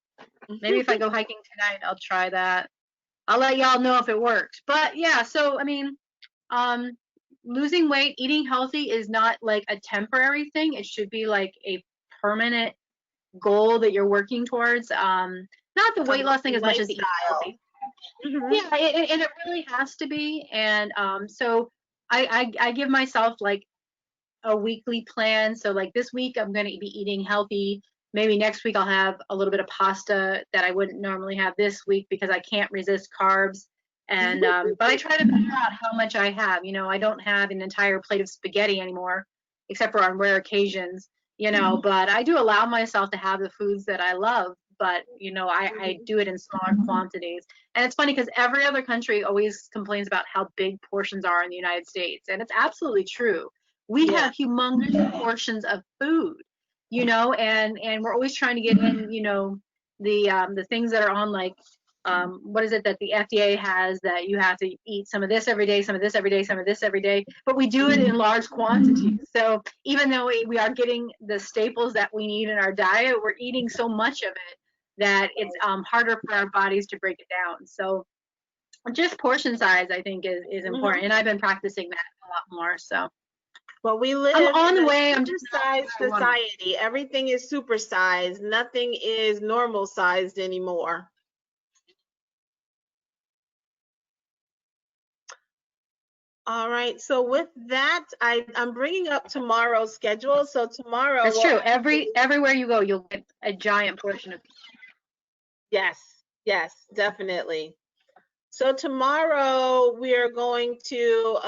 Maybe if I go hiking tonight, I'll try that. I'll let y'all know if it works. But yeah, so I mean, losing weight, eating healthy is not like a temporary thing. It should be like a permanent goal that you're working towards. Not the weight loss thing as much as eating healthy. Yeah, and it really has to be. And so I give myself like a weekly plan. So like this week I'm going to be eating healthy. Maybe next week I'll have a little bit of pasta that I wouldn't normally have this week because I can't resist carbs. And but I try to figure out how much I have. You know, I don't have an entire plate of spaghetti anymore, except for on rare occasions. You know, but I do allow myself to have the foods that I love. But you know, I do it in smaller quantities. And it's funny because every other country always complains about how big portions are in the United States, and it's absolutely true. We have humongous portions of food, you know, and we're always trying to get in, you know, the things that are on like what is it that the FDA has that you have to eat some of this every day, some of this every day, some of this every day, but we do it in large quantities. So even though we are getting the staples that we need in our diet, we're eating so much of it that it's harder for our bodies to break it down. So just portion size, I think, is important, and I've been practicing that a lot more. So. Well, we live I'm on in the way. a I'm just supersized society. Everything is supersized. Nothing is normal sized anymore. All right. So with that, I'm bringing up tomorrow's schedule. So tomorrow. That's true. Everywhere you go, you'll get a giant portion of. Yes. Yes, definitely. So tomorrow we are going to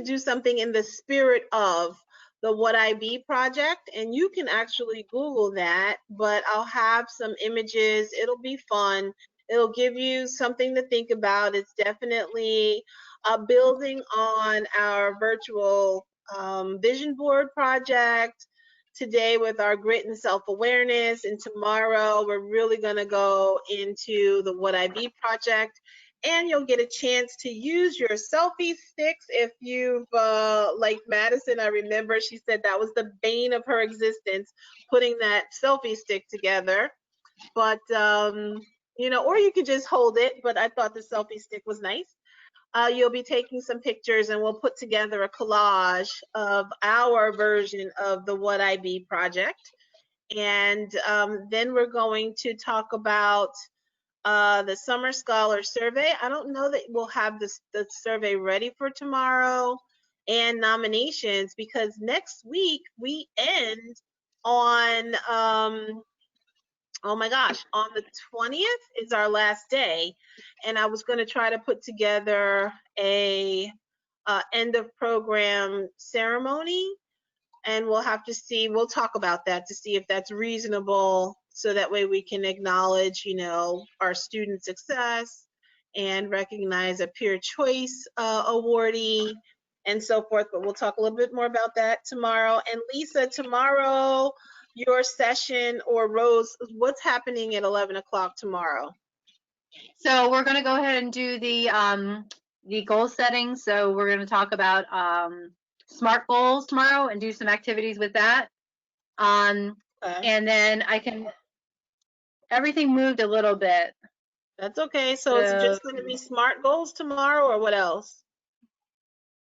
do something in the spirit of the What I Be project, and you can actually Google that, but I'll have some images. It'll be fun. It'll give you something to think about. It's definitely building on our virtual vision board project today with our grit and self-awareness, and tomorrow we're really going to go into the What I Be project, and you'll get a chance to use your selfie sticks. If you've like Madison, I remember she said that was the bane of her existence, putting that selfie stick together. But you know, or you could just hold it, but I thought the selfie stick was nice. You'll be taking some pictures, and we'll put together a collage of our version of the What I Be project. And then we're going to talk about the Summer Scholar Survey. I don't know that we'll have the survey ready for tomorrow, and nominations, because next week we end on, oh my gosh, on the 20th is our last day. And I was going to try to put together a end of program ceremony. And we'll have to see, we'll talk about that to see if that's reasonable, so that way we can acknowledge, you know, our student success and recognize a peer choice awardee and so forth. But we'll talk a little bit more about that tomorrow. And Lisa, tomorrow, your session, or Rose, what's happening at 11 o'clock tomorrow? So we're going to go ahead and do the goal setting. So we're going to talk about SMART goals tomorrow and do some activities with that. Okay. And then everything moved a little bit. That's okay. So it's just going to be SMART goals tomorrow, or what else?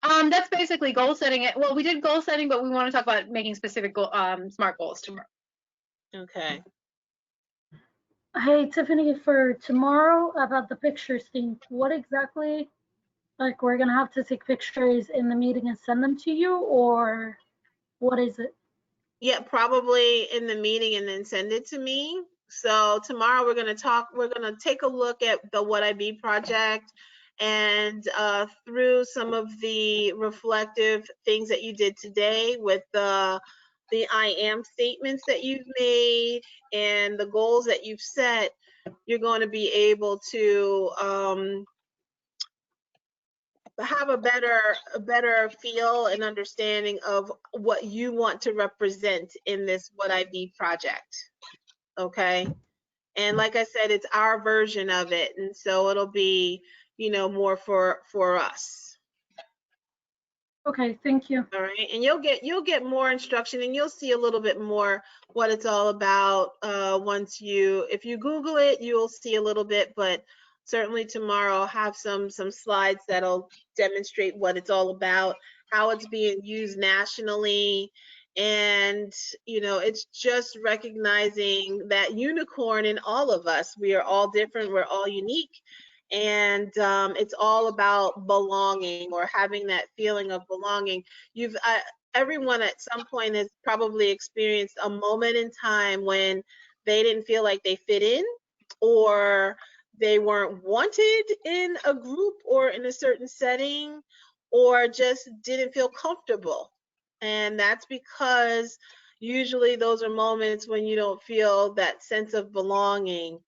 That's basically goal setting. Well, we did goal setting, but we want to talk about making specific SMART goals tomorrow. Okay. Hey, Tiffany, for tomorrow about the pictures thing, what exactly, like, we're gonna have to take pictures in the meeting and send them to you, or what is it? Yeah, probably in the meeting and then send it to me. So tomorrow we're going to take a look at the What I Be project, and through some of the reflective things that you did today with the I am statements that you've made and the goals that you've set, you're going to be able to have a better feel and understanding of what you want to represent in this What I Be project. Okay. And like I said, it's our version of it. And so it'll be, you know, more for us. Okay, thank you. All right. And you'll get more instruction, and you'll see a little bit more what it's all about if you Google it, you'll see a little bit, but certainly tomorrow I'll have some slides that'll demonstrate what it's all about, how it's being used nationally. And, you know, it's just recognizing that unicorn in all of us. We are all different. We're all unique. And it's all about belonging, or having that feeling of belonging. Everyone at some point has probably experienced a moment in time when they didn't feel like they fit in, or they weren't wanted in a group or in a certain setting, or just didn't feel comfortable. And that's because usually those are moments when you don't feel that sense of belonging.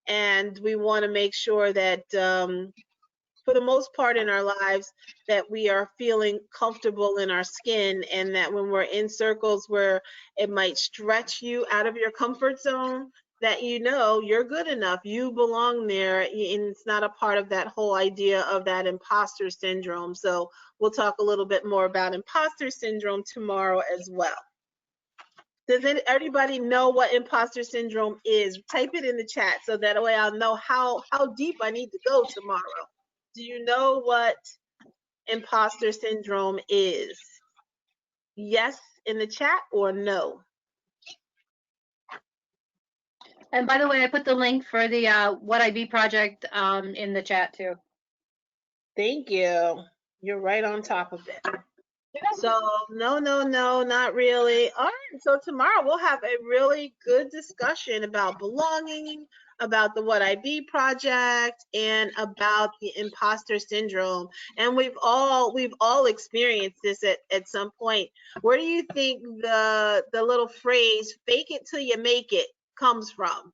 And we want to make sure that for the most part in our lives, that we are feeling comfortable in our skin, and that when we're in circles where it might stretch you out of your comfort zone, that you know you're good enough, you belong there, and it's not a part of that whole idea of that imposter syndrome. So we'll talk a little bit more about imposter syndrome tomorrow as well. Does everybody know what imposter syndrome is? Type it in the chat so that way I'll know how deep I need to go tomorrow. Do you know what imposter syndrome is? Yes in the chat, or no? And by the way, I put the link for the What I Be project in the chat too. Thank you. You're right on top of it. So no, not really. All right, so tomorrow we'll have a really good discussion about belonging, about the What I Be project, and about the imposter syndrome. And we've all experienced this at some point. Where do you think the little phrase "fake it till you make it" comes from?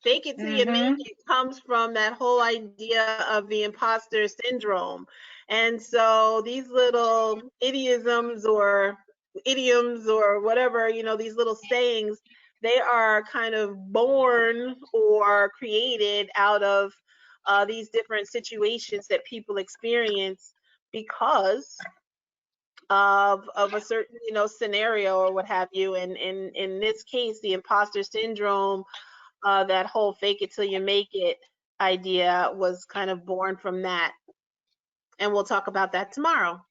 Fake it till you make it comes from that whole idea of the imposter syndrome. And so these little idioms or whatever, you know, these little sayings, they are kind of born or created out of these different situations that people experience because of a certain, you know, scenario or what have you. And in this case, the imposter syndrome, that whole fake it till you make it idea was kind of born from that. And we'll talk about that tomorrow.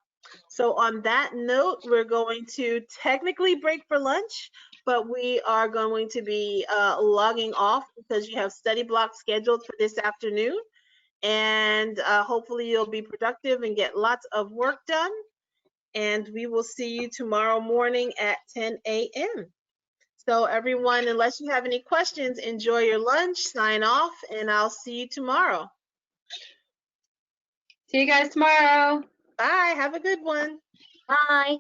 So on that note, we're going to technically break for lunch, but we are going to be logging off because you have study blocks scheduled for this afternoon. And hopefully you'll be productive and get lots of work done. And we will see you tomorrow morning at 10 a.m. So everyone, unless you have any questions, enjoy your lunch, sign off, and I'll see you tomorrow. See you guys tomorrow. Bye. Have a good one. Bye.